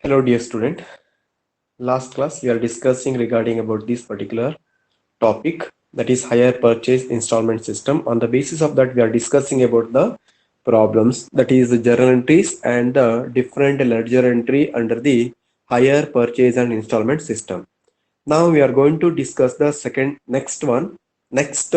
Hello dear student. Last class we are discussing regarding about this particular topic, that is hire purchase installment system. On the basis of that we are discussing about the problems, that is the journal entries and the different ledger entry under the hire purchase and installment system. Now we are going to discuss the next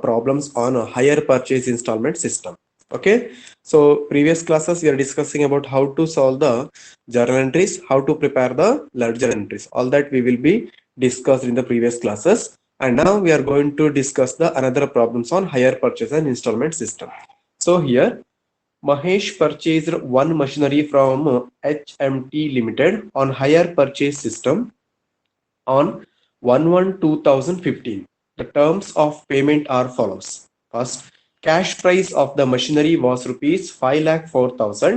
problems on a hire purchase installment system. Okay, so previous classes we are discussing about how to solve the journal entries, how to prepare the ledger entries. All that we will be discussed in the previous classes, and now we are going to discuss the another problems on hire purchase and installment system. So here Mahesh purchased one machinery from HMT Limited on hire purchase system on 1/1/2015. The terms of payment are follows. First, cash price of the machinery was rupees 5,04,000.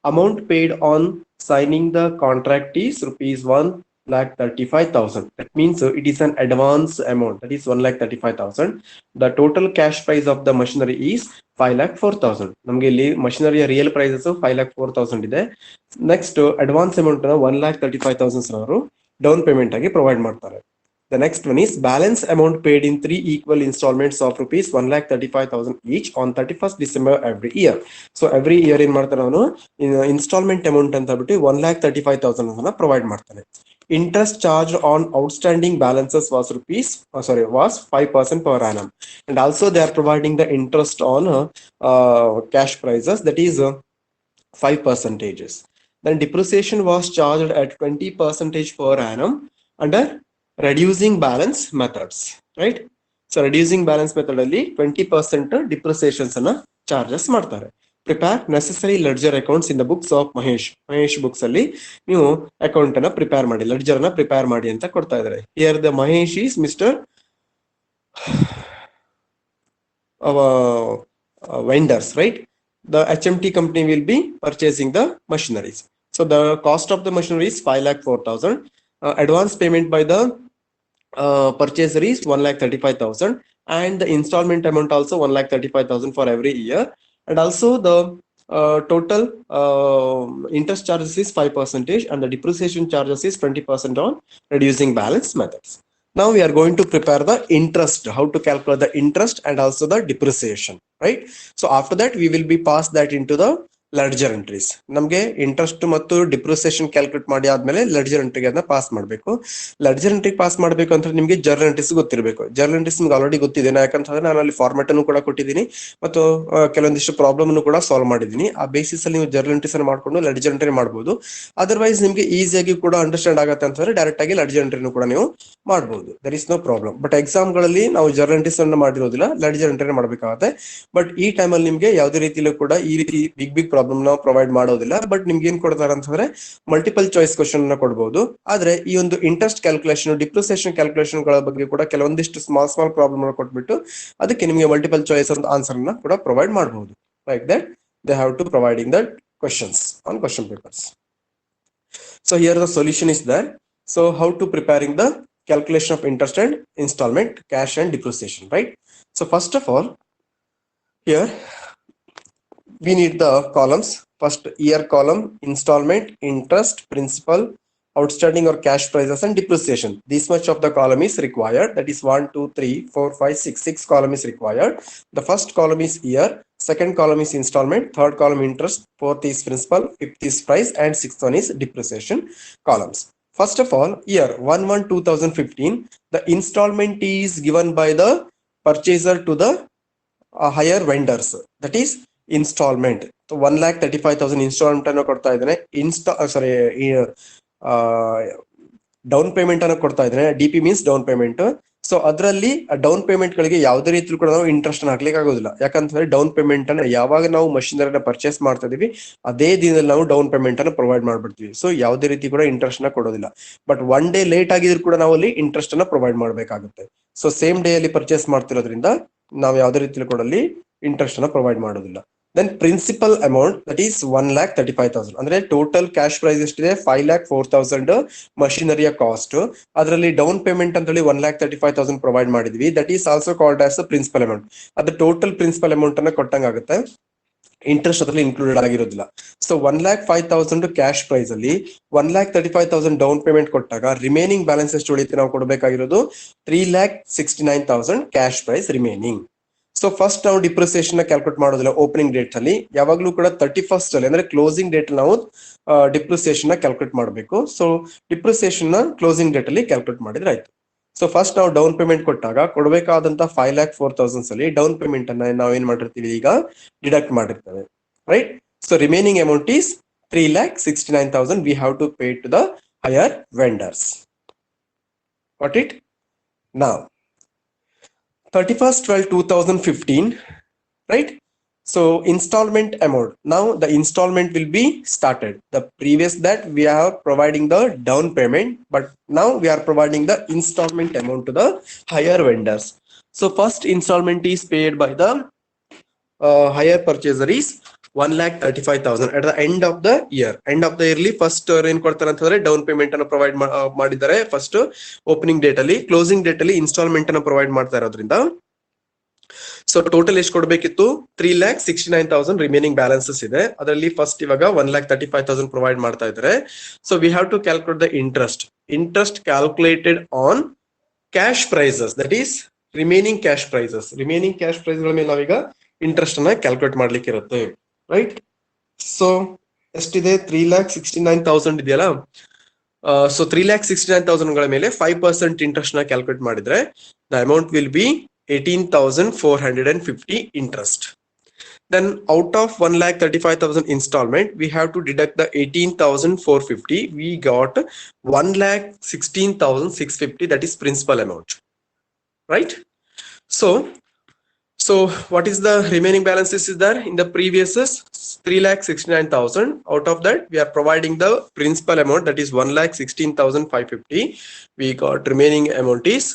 Amount paid on signing the contract is rupees 1,35,000. That means it is an advance amount, that is 1,35,000. The total cash price of the machinery is 5,04,000. ನಮಗೆ ಇಲ್ಲಿ ಮಷಿನರಿಯ real prices 5,04,000 ಇದೆ. Next advance amount 1,35,000 ಅವರು down payment ಆಗಿ provide ಮಾಡ್ತಾರೆ. The next one is balance amount paid in 3 equal installments of rupees 1,35,000 each on 31st December every year. So every year in ಮಾಡ್ತಾನೆ ಅವನು instalment amount ಅಂತ ಬಿಟ್ಟು 1,35,000 ಅನ್ನ provide ಮಾಡ್ತಾನೆ. Interest charged on outstanding balances was 5% per annum, and also they are providing the interest on cash prices, that is 5%. Then depreciation was charged at 20% per annum under reducing balance methods, right? So reducing balance method ಅಲ್ಲಿ 20% depreciations ಅನ್ನ charges ಮಾಡ್ತಾರೆ. Prepare necessary ledger accounts in the books of Mahesh books ಅಲ್ಲಿ ನೀವು account ಅನ್ನ prepare ಮಾಡಿ, ledger ಅನ್ನ prepare ಮಾಡಿ ಅಂತ ಕೊಡ್ತಾ ಇದ್ದಾರೆ. Here the Mahesh is mister vendors, right? The HMT company will be purchasing the machineries. So the cost of the machinery is 5,04,000. Advance payment by the purchaser is 1,35,000, and the installment amount also 1,35,000 for every year, and also the total interest charges is 5% and the depreciation charges is 20% on reducing balance methods. Now we are going to prepare the interest, how to calculate the interest and also the depreciation, right? So after that we will be pass that into the ledger entries. ನಮಗೆ interest ಮತ್ತು depreciation calculate ಮಾಡಿ ಆದ್ಮೇಲೆ ledger ಎಂಟ್ರಿಗೆ ಅದನ್ನ pass ಮಾಡಬೇಕು. Ledger ಎಂಟ್ರಿಗೆ pass ಮಾಡಬೇಕು ಅಂತ ನಿಮಗೆ journal entries ಗೊತ್ತಿರಬೇಕು. ಜರ್ನಲ್ ಎಂಟ್ರೀಸ್ ನಿಮ್ಗೆ ಆಲ್ರೆಡಿ ಗೊತ್ತಿದೆ, ಯಾಕಂತಂದ್ರೆ ನಾನು ಅಲ್ಲಿ ಫಾರ್ಮೆಟ್ ಅನ್ನು ಕೂಡ ಕೊಟ್ಟಿದ್ದೀನಿ ಮತ್ತು ಕೆಲವೊಂದಿಷ್ಟು ಪ್ರಾಬ್ಲಮ್ ಅನ್ನು ಕೂಡ ಸಾಲ್ವ್ ಮಾಡಿದ್ದೀನಿ. ಆ ಬೇಸಿಸ್ ಅಲ್ಲಿ ನೀವು ಜರ್ನಲ್ ಎಂಟ್ರೀಸ್ ಅನ್ನು ಮಾಡ್ಕೊಂಡು ಲೆಡ್ಜರ್ ಎಂಟ್ರಿ ಮಾಡಬಹುದು. ಅದರ್ವೈಸ್ ನಿಮ್ಗೆ ಈಸಿಯಾಗಿ ಕೂಡ ಅಂಡರ್ಸ್ಟ್ಯಾಂಡ್ ಆಗುತ್ತೆ ಅಂತಂದ್ರೆ ಡೈರೆಕ್ಟ್ ಆಗಿ ಲೆಡ್ಜರ್ ಎಂಟ್ರಿನೂ ಕೂಡ ನೀವು ಮಾಡಬಹುದು. There is no problem. But exam ಗಳಲ್ಲಿ ನಾವು ಜರ್ನಲ್ ಎಂಟ್ರೀಸ್ ಅನ್ನು ಮಾಡಿರೋದಿಲ್ಲ, ಲೆಡ್ಜರ್ ಎಂಟ್ರಿ ಮಾಡಬೇಕಾಗುತ್ತೆ. ಬಟ್ ಈ ಟೈಮ್ ಅಲ್ಲಿ ನಿಮ್ಗೆ ಯಾವುದೇ ರೀತಿಯಲ್ಲೂ ಕೂಡ ಈ ರೀತಿ ಬಿಗ್ ಪ್ರಾಬ್ಲಮ್ ನಾವು ಪ್ರೊವೈಡ್ ಮಾಡೋದಿಲ್ಲ. ಬಟ್ ನಿಮ್ಗೆ ಏನ್ ಕೊಡ್ತಾರೆ ಅಂತಂದ್ರೆ ಮಲ್ಟಿಪಲ್ ಚಾಯ್ಸ್ ಕ್ವಶನ್ ಅನ್ನ ಕೊಡಬಹುದು. ಆದ್ರೆ ಈ ಒಂದು ಇಂಟ್ರೆಸ್ಟ್ ಕ್ಯಾಲ್ಕುಲೇಷನ್, ಡಿಪ್ರಿಸಿಯೇಷನ್ ಕ್ಯಾಲ್ಕುಲೇಷನ್ ಗಳ ಬಗ್ಗೆ ಕೂಡ ಕೆಲವೊಂದಿಷ್ಟು ಸ್ಮಾಲ್ ಪ್ರಾಬ್ಲಮ್ ಅನ್ನು ಕೊಟ್ಬಿಟ್ಟು ಅದಕ್ಕೆ ನಿಮಗೆ ಮಲ್ಟಿಪಲ್ ಚಾಯ್ಸ್ ಅಂತ ಆನ್ಸರ್ ಅನ್ನ ಕೂಡ ಪ್ರೊವೈಡ್ ಮಾಡಬಹುದು. Like that they have to providing that questions on question papers. So here the solution is there. So how to preparing the calculation of interest and installment, cash and depreciation, right? So first of all, here we need the columns. First year column, installment, interest, principal, outstanding or cash prices and depreciation. This much of the column is required. That is 1, 2, 3, 4, 5, 6. 6 column is required. The first column is year, second column is installment, third column interest, fourth is principal, fifth is price, and sixth one is depreciation columns. First of all, year 1/1/2015, the installment is given by the purchaser to the hire vendors. That is installment. So 1,35,000 installment ಅನ್ನು ಕೊಡ್ತಾ ಇದ್ದಾನೆ. Down payment ಅನ್ನು ಕೊಡ್ತಾ ಇದ್ದಾನೆ. DP means down payment. So ಅದರಲ್ಲಿ down payment ಗಳಿಗೆ ಯಾವುದೇ ರೀತಿ ಕೂಡ ನಾವು ಇಂಟ್ರೆಸ್ಟ್ ಹಾಕ್ಲಿಕ್ಕೆ ಆಗೋದಿಲ್ಲ. ಯಾಕಂತಂದ್ರೆ ಡೌನ್ ಪೇಮೆಂಟ್ ಅನ್ನ ಯಾವಾಗ ನಾವು ಮಷಿನರಿನ ಪರ್ಚೇಸ್ ಮಾಡ್ತಾ ಇದೀವಿ ಅದೇ ದಿನದಲ್ಲಿ ನಾವು ಡೌನ್ ಪೇಮೆಂಟ್ ಅನ್ನು ಪ್ರೊವೈಡ್ ಮಾಡ್ಬಿಡ್ತೀವಿ. ಸೊ ಯಾವುದೇ ರೀತಿ ಕೂಡ ಇಂಟ್ರೆಸ್ಟ್ ನ ಕೊಡೋದಿಲ್ಲ. ಬಟ್ 1 day ಲೇಟ್ ಆಗಿದ್ರು ಕೂಡ ನಾವು ಅಲ್ಲಿ ಇಂಟ್ರೆಸ್ಟ್ ಅನ್ನ ಪ್ರೊವೈಡ್ ಮಾಡ್ಬೇಕಾಗುತ್ತೆ. ಸೊ ಸೇಮ್ ಡೇ ಅಲ್ಲಿ ಪರ್ಚೇಸ್ ಮಾಡ್ತಿರೋದ್ರಿಂದ ನಾವು ಯಾವುದೇ ರೀತಿ ಕೂಡ ಅಲ್ಲಿ ಇಂಟ್ರೆಸ್ಟ್ ಅನ್ನ ಪ್ರೊವೈಡ್ ಮಾಡೋದಿಲ್ಲ. Then principal amount, that is 1,35,000. ಅಂದ್ರೆ ಟೋಟಲ್ ಕ್ಯಾಶ್ ಪ್ರೈಸ್ ಎಷ್ಟಿದೆ 5,04,000 ಮಷಿನರಿಯ ಕಾಸ್ಟ್. ಅದರಲ್ಲಿ ಡೌನ್ ಪೇಮೆಂಟ್ ಅಂತ ಹೇಳಿ 1,35,000 ಪ್ರೊವೈಡ್ ಮಾಡಿದ್ವಿ. That is also called as principal amount. ಅದು ಟೋಟಲ್ ಪ್ರಿನ್ಸಿಪಲ್ ಅಮೌಂಟ್ ಅನ್ನ ಕೊಟ್ಟಂಗಾಗುತ್ತೆ. ಇಂಟ್ರೆಸ್ಟ್ ಅದರಲ್ಲಿ ಇನ್ಕ್ಲೂಡೆಡ್ ಆಗಿರೋದಿಲ್ಲ. ಸೊ 1,05,000 ಕ್ಯಾಶ್ ಪ್ರೈಸ್ ಅಲ್ಲಿ 1,35,000 ಡೌನ್ ಪೇಮೆಂಟ್ ಕೊಟ್ಟಾಗ ರಿಮೈನಿಂಗ್ ಬ್ಯಾಲೆನ್ಸ್ ಎಷ್ಟು ಉಳಿಯುತ್ತೆ ನಾವು ಕೊಡಬೇಕಾಗಿರೋದು 3,69,000 cash price remaining. So first ನಾವು ಡಿಪ್ರಿಸಿಯೇಷನ್ ಕ್ಯಾಲ್ಕುಲೇಟ್ ಮಾಡೋದಿಲ್ಲ ಓಪನಿಂಗ್ ಡೇಟ್ ಅಲ್ಲಿ, ಯಾವಾಗ್ಲೂ ಕೂಡ 31st ಅಲ್ಲಿ ಅಂದ್ರೆ ಕ್ಲೋಸಿಂಗ್ ಡೇಟ್ ನಾವು ಡಿಪ್ರಿಸಿಯೇಷನ್ ಕ್ಯಾಲ್ಕುಲೇಟ್ ಮಾಡಬೇಕು. ಸೊ ಡಿಪ್ರಿಸಿಯೇಷನ್ ಕ್ಲೋಸಿಂಗ್ ಡೇಟ್ ಅಲ್ಲಿ ಕ್ಯಾಲ್ಕುಲೇಟ್ ಮಾಡಿದ್ರೆ ಆಯ್ತು. ಸೊ ಫಸ್ಟ್ ನಾವು ಡೌನ್ ಪೇಮೆಂಟ್ ಕೊಟ್ಟಾಗ ಕೊಡಬೇಕಾದಂತ 5,04,000 ಅಲ್ಲಿ ಡೌನ್ ಪೇಮೆಂಟ್ ಅನ್ನ ನಾವು ಏನ್ ಮಾಡಿರ್ತೀವಿ ಈಗ ಡಿಡಕ್ಟ್ ಮಾಡಿರ್ತೇವೆ, right. So remaining amount is 3,69,000 we have to pay to the higher vendors. Got it? Now 31st/12/2015, right? So installment amount, now the installment will be started. The previous that we are providing the down payment, but now we are providing the installment amount to the higher vendors. So first installment is paid by the higher purchaser is 1,35,000 at the end of the year. End of the yearly first ಏನ್ ಕೊಡ್ತಾರೆ ಅಂತಂದ್ರೆ down payment ಅನ್ನು provide ಮಾಡಿದ್ದಾರೆ first opening date ಅಲ್ಲಿ, closing date ಅಲ್ಲಿ instalment ಅನ್ನು provide ಮಾಡ್ತಾ ಇರೋದ್ರಿಂದ ಸೊ ಟೋಟಲ್ ಎಷ್ಟು ಕೊಡಬೇಕಿತ್ತು 3,69,000 ರಿಮೈನಿಂಗ್ ಬ್ಯಾಲೆನ್ಸಸ್ ಇದೆ. ಅದರಲ್ಲಿ ಫಸ್ಟ್ ಇವಾಗ 1,35,000 ಪ್ರೊವೈಡ್ ಮಾಡ್ತಾ ಇದ್ದಾರೆ. So we have to calculate the interest calculated on cash prices, that is remaining cash prices ಗಳ ಮೇಲೆ ನಾವೀಗ ಇಂಟ್ರೆಸ್ಟ್ ಅನ್ನ ಕ್ಯಾಲ್ಕುಲೇಟ್ ಮಾಡ್ಲಿಕ್ಕೆ ಇರುತ್ತೆ, ರೈಟ್. ಸೊ ಎಷ್ಟಿದೆ 3,69,000 ಇದೆಯಲ್ಲ. ಸೊ 3,69,000 ಗಳ ಮೇಲೆ 5% ಇಂಟ್ರೆಸ್ಟ್ ನ ಕ್ಯಾಲ್ಕುಲೇಟ್ ಮಾಡಿದ್ರೆ the amount will be 18,450 interest. Then out of 1,35,000 installment, we have to deduct the 18,450. We got 1,16,650. That is principal amount, right? So what is the remaining balances is there in the previous is 3,69,000. Out of that, we are providing the principal amount, that is 1,16,550. We got remaining amount is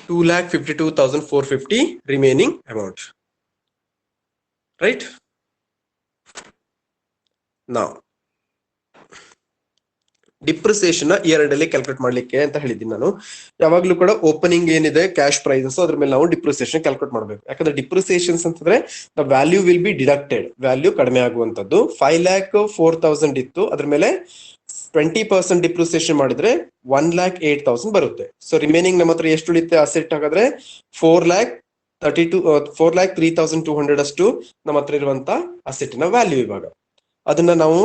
2,52,450 remaining amount, right? Now depreciation year end ಅಲ್ಲಿ calculate ಮಾಡ್ಲಿಕ್ಕೆ ಅಂತ ಹೇಳಿದ್ದೀನಿ ನಾನು. ಯಾವಾಗ್ಲೂ ಕೂಡ opening ಏನಿದೆ cash prices ಅದ್ರ ಮೇಲೆ ನಾವು ಡಿಪ್ರಿಸಿಯೇಷನ್ ಕ್ಯಾಲ್ಕುಲೇಟ್ ಮಾಡಬೇಕು. ಯಾಕಂದ್ರೆ ಡಿಪ್ರಿಸಿಯೇಷನ್ಸ್ ಅಂತಂದ್ರೆ the value will be deducted, value ಕಡಿಮೆ ಆಗುವಂತದ್ದು. 5,04,000 ಇತ್ತು, ಅದ್ರ ಮೇಲೆ 20% ಡಿಪ್ರಿಸಿಯೇಷನ್ ಮಾಡಿದ್ರೆ 1,08,000 ಬರುತ್ತೆ. ಸೊ ರಿಮೈನಿಂಗ್ ನಮ್ಮ ಹತ್ರ ಎಷ್ಟು ಉಳಿಯುತ್ತೆ ಅಸೆಟ್ ಹಾಗಾದ್ರೆ 4,03,200 ಅಷ್ಟು ನಮ್ಮ ಹತ್ರ ಇರುವಂತ ಅಸೆಟ್ ನ ವ್ಯಾಲ್ಯೂ. ಇವಾಗ ಅದನ್ನ ನಾವು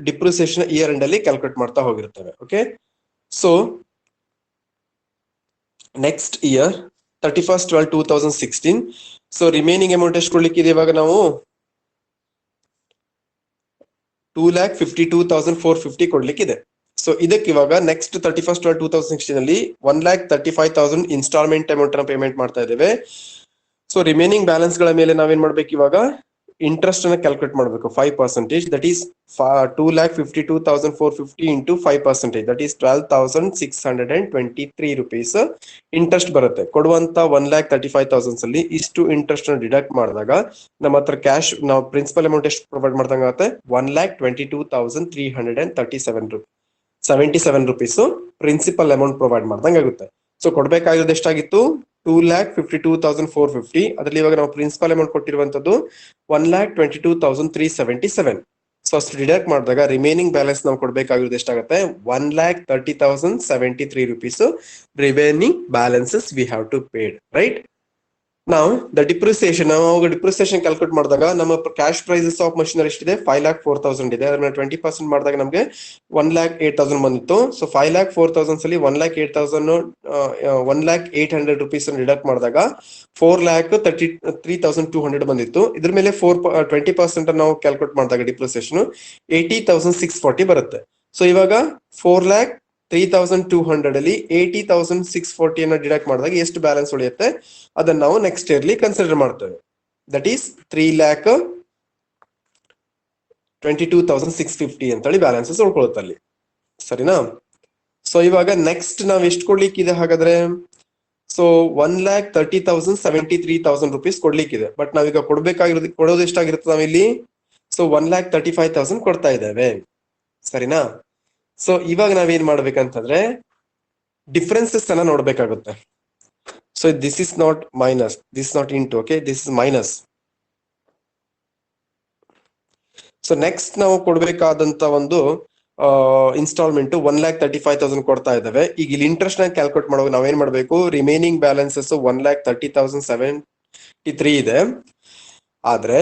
ಡಿಪ್ರಿಸಿಯೇಷನ್ ಇಯರ್ ಎಂಡ್ ಅಲ್ಲಿ ಕ್ಯಾಲ್ಕುಲೇಟ್ ಮಾಡ್ತಾ ಹೋಗಿರ್ತೇವೆ. Okay, so next year 31st/12/2016. So remaining amount ಎಷ್ಟು ಕೊಡ್ಲಿಕ್ಕಿದೆ ಇವಾಗ ನಾವು 2,52,450 ಕೊಡ್ಲಿಕ್ಕಿದೆ. ಸೊ ಇದಕ್ಕೆ ಇವಾಗ ನೆಕ್ಸ್ಟ್ 31st/12/2016 ಅಲ್ಲಿ 1,35,000 ಇನ್ಸ್ಟಾಲ್ಮೆಂಟ್ ಅಮೌಂಟ್ ಅನ್ನ ಪೇಮೆಂಟ್ ಮಾಡ್ತಾ ಇದ್ದೇವೆ. ಸೊ ರಿಮೈನಿಂಗ್ ಬ್ಯಾಲೆನ್ಸ್ ಗಳ ಮೇಲೆ ನಾವೇನ್ ಮಾಡ್ಬೇಕು ಇವಾಗ ಇಂಟ್ರೆಸ್ಟ್ ಅನ್ನ ಕ್ಯಾಲ್ಕುಲೇಟ್ ಮಾಡಬೇಕು 5%. That is 2,52,450 into 5%, that is 12,623 rupees interest ಬರುತ್ತೆ. ಕೊಡುವಂತ 1,35,000 ಅಲ್ಲಿ ಇಷ್ಟು ಇಂಟ್ರೆಸ್ಟ್ ನ ಡಿಡಕ್ಟ್ ಮಾಡಿದಾಗ ನಮ್ಮ ಹತ್ರ ಕ್ಯಾಶ್ ನಾವು ಪ್ರಿನ್ಸಿಪಲ್ ಅಮೌಂಟ್ ಎಷ್ಟು ಪ್ರೊವೈಡ್ ಮಾಡ್ದಂಗ ಆಗುತ್ತೆ 1,22,377 rupees ಪ್ರಿನ್ಸಿಪಲ್ ಅಮೌಂಟ್ ಪ್ರೊವೈಡ್ ಮಾಡ್ದಂಗ ಆಗುತ್ತೆ. ಸೊ ಕೊಡ್ಬೇಕಾಗಿರೋದು ಎಷ್ಟಾಗಿತ್ತು 2,52,450. ಅದ್ರಲ್ಲಿ ಇವಾಗ ನಾವು ಪ್ರಿನ್ಸಿಪಲ್ ಅಮೌಂಟ್ ಕೊಟ್ಟಿರುವಂತದ್ದು 1,22,377. ಸೊ ಅಷ್ಟು ಡಿಡಕ್ಟ್ ಮಾಡಿದಾಗ ರಿಮೈನಿಂಗ್ ಬ್ಯಾಲೆನ್ಸ್ ನಾವು ಕೊಡ್ಬೇಕಾಗಿರೋದು ಎಷ್ಟಾಗುತ್ತೆ 1,30,073 rupees remaining balances we have to paid, right. ನಾವು ದ ಡಿಪ್ರಿಸಿಯೇಷನ್, ನಾವು ಡಿಪ್ರಿಸಿಯೇಷನ್ ಕ್ಯಾಲ್ಕುಲೇಟ್ ಮಾಡಿದಾಗ ನಮ್ಮ ಕ್ಯಾಶ್ ಪ್ರೈಸಸ್ ಆಫ್ ಮಷಿನರಿ ಎಷ್ಟಿದೆ 5,04,000 ಇದೆ. ಅದ್ರ ಮೇಲೆ 20% ಮಾಡಿದಾಗ ನಮಗೆ 1,08,000 ಬಂದಿತ್ತು. ಸೊ 5,04,000 ಅಲ್ಲಿ 1,0800 rupees ಡಿಡಕ್ಟ್ ಮಾಡಿದಾಗ 4,33,200 ಬಂದಿತ್ತು. ಇದ್ರ ಮೇಲೆ 20% ನಾವು ಕ್ಯಾಲ್ಕುಲೇಟ್ ಮಾಡಿದಾಗ ಡಿಪ್ರಿಸಿಯೇಷನ್ 80,640 ಬರುತ್ತೆ. ಸೊ ಇವಾಗ 4,03,200 ಅಲ್ಲಿ 80,640 ಅನ್ನ ಡಿಡಕ್ಟ್ ಮಾಡಿದಾಗ ಎಷ್ಟು ಬ್ಯಾಲೆನ್ಸ್ ಉಳಿಯುತ್ತೆ ಅದನ್ನ ನಾವು ನೆಕ್ಸ್ಟ್ ಇಯರ್ಲಿ ಕನ್ಸಿಡರ್ ಮಾಡ್ತೇವೆ. ದಟ್ ಈಸ್ 3,22,650 ಅಂತೇಳಿ ಬ್ಯಾಲೆನ್ಸಸ್ ಉಳ್ಕೊಳ್ಳುತ್ತೆ ಅಲ್ಲಿ, ಸರಿನಾ. ಸೊ ಇವಾಗ ನೆಕ್ಸ್ಟ್ ನಾವ್ ಎಷ್ಟು ಕೊಡ್ಲಿಕ್ಕಿದೆ ಹಾಗಾದ್ರೆ, ಸೊ 1,30,073 rupees ಕೊಡ್ಲಿಕ್ಕಿದೆ. ಬಟ್ ನಾವೀಗ ಕೊಡೋದು ಎಷ್ಟಾಗಿರುತ್ತೆ ನಾವಿಲ್ಲಿ, ಸೊ 1,35,000 ಕೊಡ್ತಾ ಇದ್ದೇವೆ, ಸರಿನಾ. ಸೊ ಇವಾಗ ನಾವೇನ್ ಮಾಡ್ಬೇಕಂತಂದ್ರೆ ಡಿಫ್ರೆನ್ಸಸ್ ಅನ್ನ ನೋಡ್ಬೇಕಾಗುತ್ತೆ. So this is not minus, this not into, okay, this is minus. So next ನಾವು ಕೊಡ್ಬೇಕಾದಂತ ಒಂದು ಇನ್ಸ್ಟಾಲ್ಮೆಂಟ್ 1,35,000 ಕೊಡ್ತಾ ಇದ್ದಾವೆ. ಈಗ ಇಲ್ಲಿ ಇಂಟ್ರೆಸ್ಟ್ ನ ಕ್ಯಾಲ್ಕುಲೇಟ್ ಮಾಡುವಾಗ ನಾವೇನ್ ಮಾಡ್ಬೇಕು, ರಿಮೈನಿಂಗ್ ಬ್ಯಾಲೆನ್ಸಸ್ 1,30,773 ಇದೆ. ಆದ್ರೆ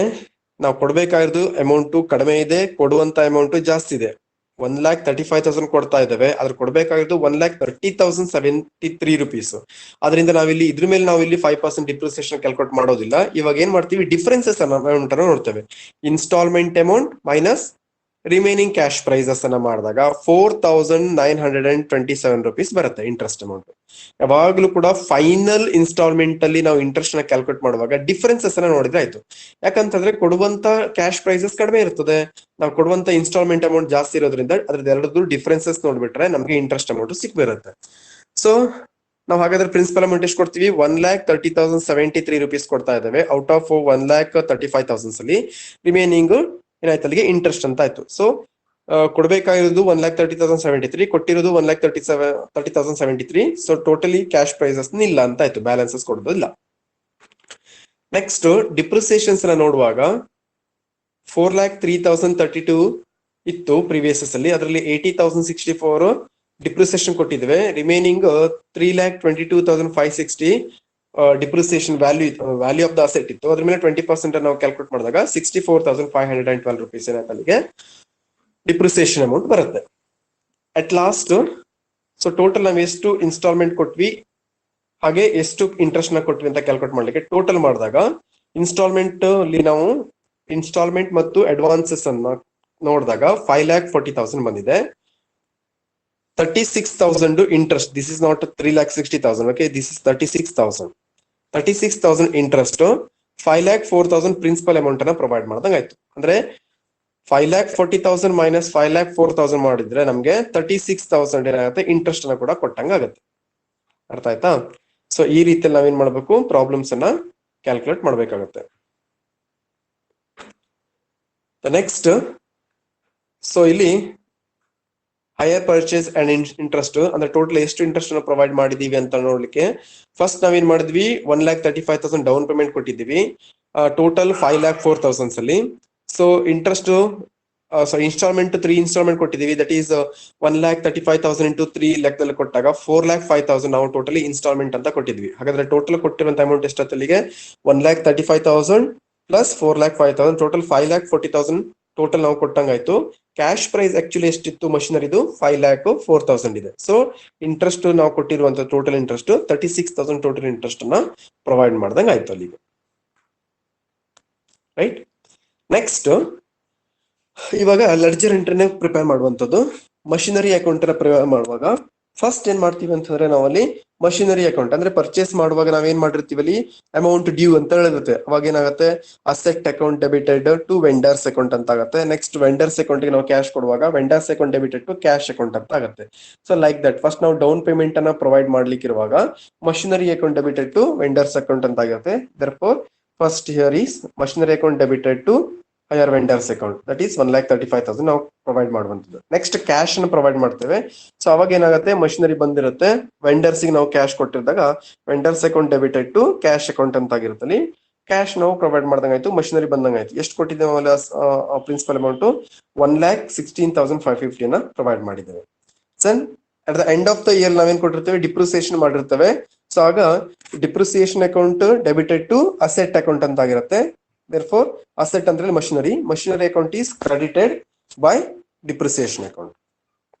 ನಾವು ಕೊಡ್ಬೇಕಾಗಿರೋದು ಅಮೌಂಟ್ ಕಡಿಮೆ ಇದೆ, ಕೊಡುವಂತ ಅಮೌಂಟ್ ಜಾಸ್ತಿ ಇದೆ. 1,35,000 ಕೊಡ್ತಾ ಇದ್ದಾವೆ, ಆದ್ರೆ ಕೊಡ್ಬೇಕಾಗಿರೋದು 1,30,773 ರುಪೀಸ್. ಅದರಿಂದ ನಾವಿಲ್ಲಿ ಇದ್ರ ಮೇಲೆ ನಾವಿಲ್ಲಿ 5% ಡಿಪ್ರಿಸಿಯೇಷನ್ ಕ್ಯಾಲ್ಕುಲೇಟ್ ಮಾಡೋದಿಲ್ಲ. ಇವಾಗ ಏನ್ ಮಾಡ್ತೀವಿ, ಡಿಫರೆನ್ಸಸ್ ಅಮೌಂಟ್ ಅನ್ನು ನೋಡ್ತೇವೆ. Instalment amount minus remaining cash prices ಅನ್ನ ಮಾಡಿದಾಗ 4,927 ರುಪೀಸ್ ಬರುತ್ತೆ ಇಂಟ್ರೆಸ್ಟ್ ಅಮೌಂಟ್. ಯಾವಾಗ್ಲೂ ಕೂಡ ಫೈನಲ್ ಇನ್ಸ್ಟಾಲ್ಮೆಂಟ್ ಅಲ್ಲಿ ನಾವು ಇಂಟ್ರೆಸ್ಟ್ ನ ಕ್ಯಾಲ್ಕುಲೇಟ್ ಮಾಡುವಾಗ ಡಿಫರೆನ್ಸಸ್ ಅನ್ನ ನೋಡಿದ್ರೆ ಆಯ್ತು. ಯಾಕಂತಂದ್ರೆ ಕೊಡುವಂತ ಕ್ಯಾಶ್ ಪ್ರೈಸಸ್ ಕಡಿಮೆ ಇರ್ತದೆ, ನಾವು ಕೊಡುವಂತ ಇನ್ಸ್ಟಾಲ್ಮೆಂಟ್ ಅಮೌಂಟ್ ಜಾಸ್ತಿ ಇರೋದ್ರಿಂದ ಅದ್ರದ್ದು ಎರಡದ್ದು ಡಿಫರೆನ್ಸಸ್ ನೋಡ್ಬಿಟ್ರೆ ನಮಗೆ ಇಂಟ್ರೆಸ್ಟ್ ಅಮೌಂಟ್ ಸಿಕ್ಬಿರುತ್ತೆ. ಸೊ ನಾವು ಹಾಗಾದ್ರೆ ಪ್ರಿನ್ಸಿಪಲ್ ಅಮೌಂಟ್ ಎಷ್ಟು ಕೊಡ್ತೀವಿ, 1,30,773 ರುಪೀಸ್ ಕೊಡ್ತಾ ಇದ್ದೇವೆ. ಔಟ್ ಆಫ್ 1,35,000 ಅಲ್ಲಿ ರಿಮೈನಿಂಗ್ ಏನಾಯ್ತು, ಅಲ್ಲಿಗೆ ಇಂಟ್ರೆಸ್ಟ್ ಅಂತ ಆಯ್ತು. ಸೊ ಕೊಡ್ಬೇಕಾಗಿರೋದು 1,30,773, ಕೊಟ್ಟಿರೋದು 1,30,773. ಸೊ ಟೋಟಲಿ ಕ್ಯಾಶ್ ಪ್ರೈಸಸ್ ಇಲ್ಲ ಅಂತ ಆಯ್ತು, ಬ್ಯಾಲೆನ್ಸಸ್ ಕೊಡೋದಿಲ್ಲ. ನೆಕ್ಸ್ಟ್ ಡಿಪ್ರಿಸಿಯೇಷನ್ಸ್ ನೋಡುವಾಗ 4,03,032 ಇತ್ತು ಪ್ರಿವಿಯಸ್ ಅಲ್ಲಿ, ಅದರಲ್ಲಿ 80,064 ಡಿಪ್ರಿಸಿಯೇಷನ್ ಕೊಟ್ಟಿದ್ದೇವೆ. Remaining 3,22,560 depreciation value of the asset ಇತ್ತು. ಅದ್ರ ಮೇಲೆ 20% ನಾವು ಕ್ಯಾಲ್ಕುಲೇಟ್ ಮಾಡಿದಾಗ 64,512 ರುಪೀಸ್ ಅಲ್ಲಿಗೆ ಡಿಪ್ರಿಸಿಯೇಷನ್ ಅಮೌಂಟ್ ಬರುತ್ತೆ. ಅಟ್ ಲಾಸ್ಟ್ ಸೊ ಟೋಟಲ್ ನಾವು ಎಷ್ಟು ಇನ್ಸ್ಟಾಲ್ಮೆಂಟ್ ಕೊಟ್ವಿ ಹಾಗೆ ಎಷ್ಟು ಇಂಟ್ರೆಸ್ಟ್ ನ ಕೊಟ್ವಿ ಅಂತ ಕ್ಯಾಲ್ಕುಲೇಟ್ ಮಾಡ್ಲಿಕ್ಕೆ ಟೋಟಲ್ ಮಾಡಿದಾಗ ಇನ್ಸ್ಟಾಲ್ಮೆಂಟ್ ಅಲ್ಲಿ ನಾವು ಇನ್ಸ್ಟಾಲ್ಮೆಂಟ್ ಮತ್ತು ಅಡ್ವಾನ್ಸಸ್ ಅನ್ನ ನೋಡಿದಾಗ 5,40,000 ಬಂದಿದೆ. 36,000 interest, this is not 3,60,000. Okay, this is 36,000 interest, 5,04,000 principal amount ಅನ್ನ ಪ್ರೊವೈಡ್ ಮಾಡ್ದಂಗ ಆಯ್ತು. ಅಂದ್ರೆ 5,40,000 ಮೈನಸ್ 5,04,000 ಮಾಡಿದ್ರೆ ನಮ್ಗೆ 36,000 ಏನಾಗುತ್ತೆ, ಇಂಟ್ರೆಸ್ಟ್ ಅನ್ನ ಕೂಡ ಕೊಟ್ಟಂಗ ಆಗುತ್ತೆ. ಅರ್ಥ ಆಯ್ತಾ? ಸೊ ಈ ರೀತಿಯಲ್ಲಿ ನಾವೇನ್ ಮಾಡ್ಬೇಕು, ಪ್ರಾಬ್ಲಮ್ಸ್ ಅನ್ನ ಕ್ಯಾಲ್ಕುಲೇಟ್ ಮಾಡ್ಬೇಕಾಗತ್ತೆ. ನೆಕ್ಸ್ಟ್ ಸೊ ಇಲ್ಲಿ ಹೈಯರ್ ಪರ್ಚೇಸ್ ಅಂಡ್ ಇಂಟ್ರೆಸ್ಟ್ ಅಂದ್ರೆ ಟೋಟಲ್ ಎಷ್ಟು ಇಂಟ್ರೆಸ್ಟ್ ಅನ್ನು ಪ್ರೊವೈಡ್ ಮಾಡಿದೀವಿ ಅಂತ ನೋಡ್ಲಿಕ್ಕೆ ಫಸ್ಟ್ ನಾವೇನ್ ಮಾಡಿದ್ವಿ, 1,35,000 ಡೌನ್ ಪೇಮೆಂಟ್ ಕೊಟ್ಟಿದ್ದೀವಿ. ಟೋಟಲ್ 5,04,000 ಅಲ್ಲಿ. ಸೊ ಇಂಟ್ರೆಸ್ಟ್ ಇನ್ಸ್ಟಾಲ್ಮೆಂಟ್ 3 ಇನ್ಸ್ಟಾಲ್ಮೆಂಟ್ ಕೊಟ್ಟಿದ್ದೀವಿ. ದಟ್ ಈಸ್ 1,35,000 ಇಂಟು 3 ಲೆಕ್ಕದಲ್ಲಿ ಕೊಟ್ಟಾಗ 4,05,000 ನಾವು ಟೋಟಲಿ ಇನ್ಸ್ಟಾಲ್ಮೆಂಟ್ ಅಂತ ಕೊಟ್ಟಿದ್ವಿ. ಹಾಗಾದ್ರೆ ಟೋಟಲ್ ಕೊಟ್ಟಿರುವಂತ ಅಮೌಂಟ್ ಎಷ್ಟಲ್ಲಿಗೆ 1,35,000 ಪ್ಲಸ್ 4,05,000 ಟೋಟಲ್ 5,40,000 ಟೋಟಲ್ ನಾವು ಕೊಟ್ಟಂಗಾಯ್ತು. ಕ್ಯಾಶ್ ಪ್ರೈಸ್ ಆಕ್ಚುಲಿ ಎಷ್ಟಿತ್ತು ಮಷಿನರಿದು 5,04,000 ಇದೆ. ಸೊ ಇಂಟ್ರೆಸ್ಟ್ ನಾವು ಕೊಟ್ಟಿರುವಂತ ಟೋಟಲ್ ಇಂಟ್ರೆಸ್ಟ್ 36,000 ಟೋಟಲ್ ಇಂಟ್ರೆಸ್ಟ್ ಅನ್ನ ಪ್ರೊವೈಡ್ ಮಾಡ್ದಂಗ ಆಯ್ತು ಅಲ್ಲಿಗೆ. ರೈಟ್. ನೆಕ್ಸ್ಟ್ ಇವಾಗ ಲೆಡ್ಜರ್ ಎಂಟ್ರಿನ ಪ್ರಿಪೇರ್ ಮಾಡುವಂತದ್ದು. ಮಷಿನರಿ ಅಕೌಂಟ್ ಅನ್ನ ಪ್ರಿಪೇರ್ ಮಾಡುವಾಗ ಫಸ್ಟ್ ಏನ್ ಮಾಡ್ತೀವಿ ಅಂತಂದ್ರೆ ನಾವಲ್ಲಿ ಮಷಿನರಿ ಅಕೌಂಟ್ ಅಂದ್ರೆ ಪರ್ಚೇಸ್ ಮಾಡುವಾಗ ನಾವೇನ್ ಮಾಡಿರ್ತೀವಿ ಅಲ್ಲಿ ಅಮೌಂಟ್ ಡ್ಯೂ ಅಂತ ಹೇಳಿರುತ್ತೆ. ಅವಾಗ ಏನಾಗುತ್ತೆ, asset account debited to vendors account ಅಂತ ಆಗುತ್ತೆ. ನೆಕ್ಸ್ಟ್ ವೆಂಡರ್ಸ್ ಅಕೌಂಟ್ ಗೆ ನಾವು ಕ್ಯಾಶ್ ಕೊಡುವಾಗ vendors account debited to cash account ಅಂತ ಆಗುತ್ತೆ. ಸೊ ಲೈಕ್ ದಟ್ ಫಸ್ಟ್ ನಾವು ಡೌನ್ ಪೇಮೆಂಟ್ ಅನ್ನ ಪ್ರೊವೈಡ್ ಮಾಡ್ಲಿಕ್ಕೆ ಇರುವಾಗ machinery account debited to vendors account ಅಂತ ಆಗುತ್ತೆ. Therefore first here is machinery account debited to hire vendors account, that is 1,35,000 ನಾವು provide ಮಾಡುವಂತದ್ದು. ನೆಕ್ಸ್ಟ್ ಕ್ಯಾಶ್ ಅನ್ನು ಪ್ರೊವೈಡ್ ಮಾಡ್ತೇವೆ. ಸೊ ಅವಾಗ ಏನಾಗುತ್ತೆ, ಮಷಿನರಿ ಬಂದಿರುತ್ತೆ, ವೆಂಡರ್ಸ್ ಗೆ ನಾವು ಕ್ಯಾಶ್ ಕೊಟ್ಟಿರಿದಾಗ vendors account debited to cash account ಅಂತ ಆಗಿರುತ್ತೆ. ಕ್ಯಾಶ್ ನಾವು ಪ್ರೊವೈಡ್ ಮಾಡ್ದಂಗಾಯ್ತು, ಮಷಿನರಿ ಬಂದಂಗಾಯ್ತು. ಎಷ್ಟು ಕೊಟ್ಟಿದ್ದೇವೆ ಪ್ರಿನ್ಸಿಪಲ್ ಅಮೌಂಟ್ 1,16,550 ನ ಪ್ರೊವೈಡ್ ಮಾಡಿದ್ದೇವೆ. Sir at the end of the year ನಾವೇನ್ ಕೊಟ್ಟಿರ್ತೇವೆ, ಡಿಪ್ರಿಸಿಯೇಷನ್ ಮಾಡಿರ್ತೇವೆ. ಸೊ ಆಗ depreciation account debited to asset account ಅಂತ ಆಗಿರುತ್ತೆ. Therefore, asset ಅಂದ್ರೆ machinery account is credited by depreciation account.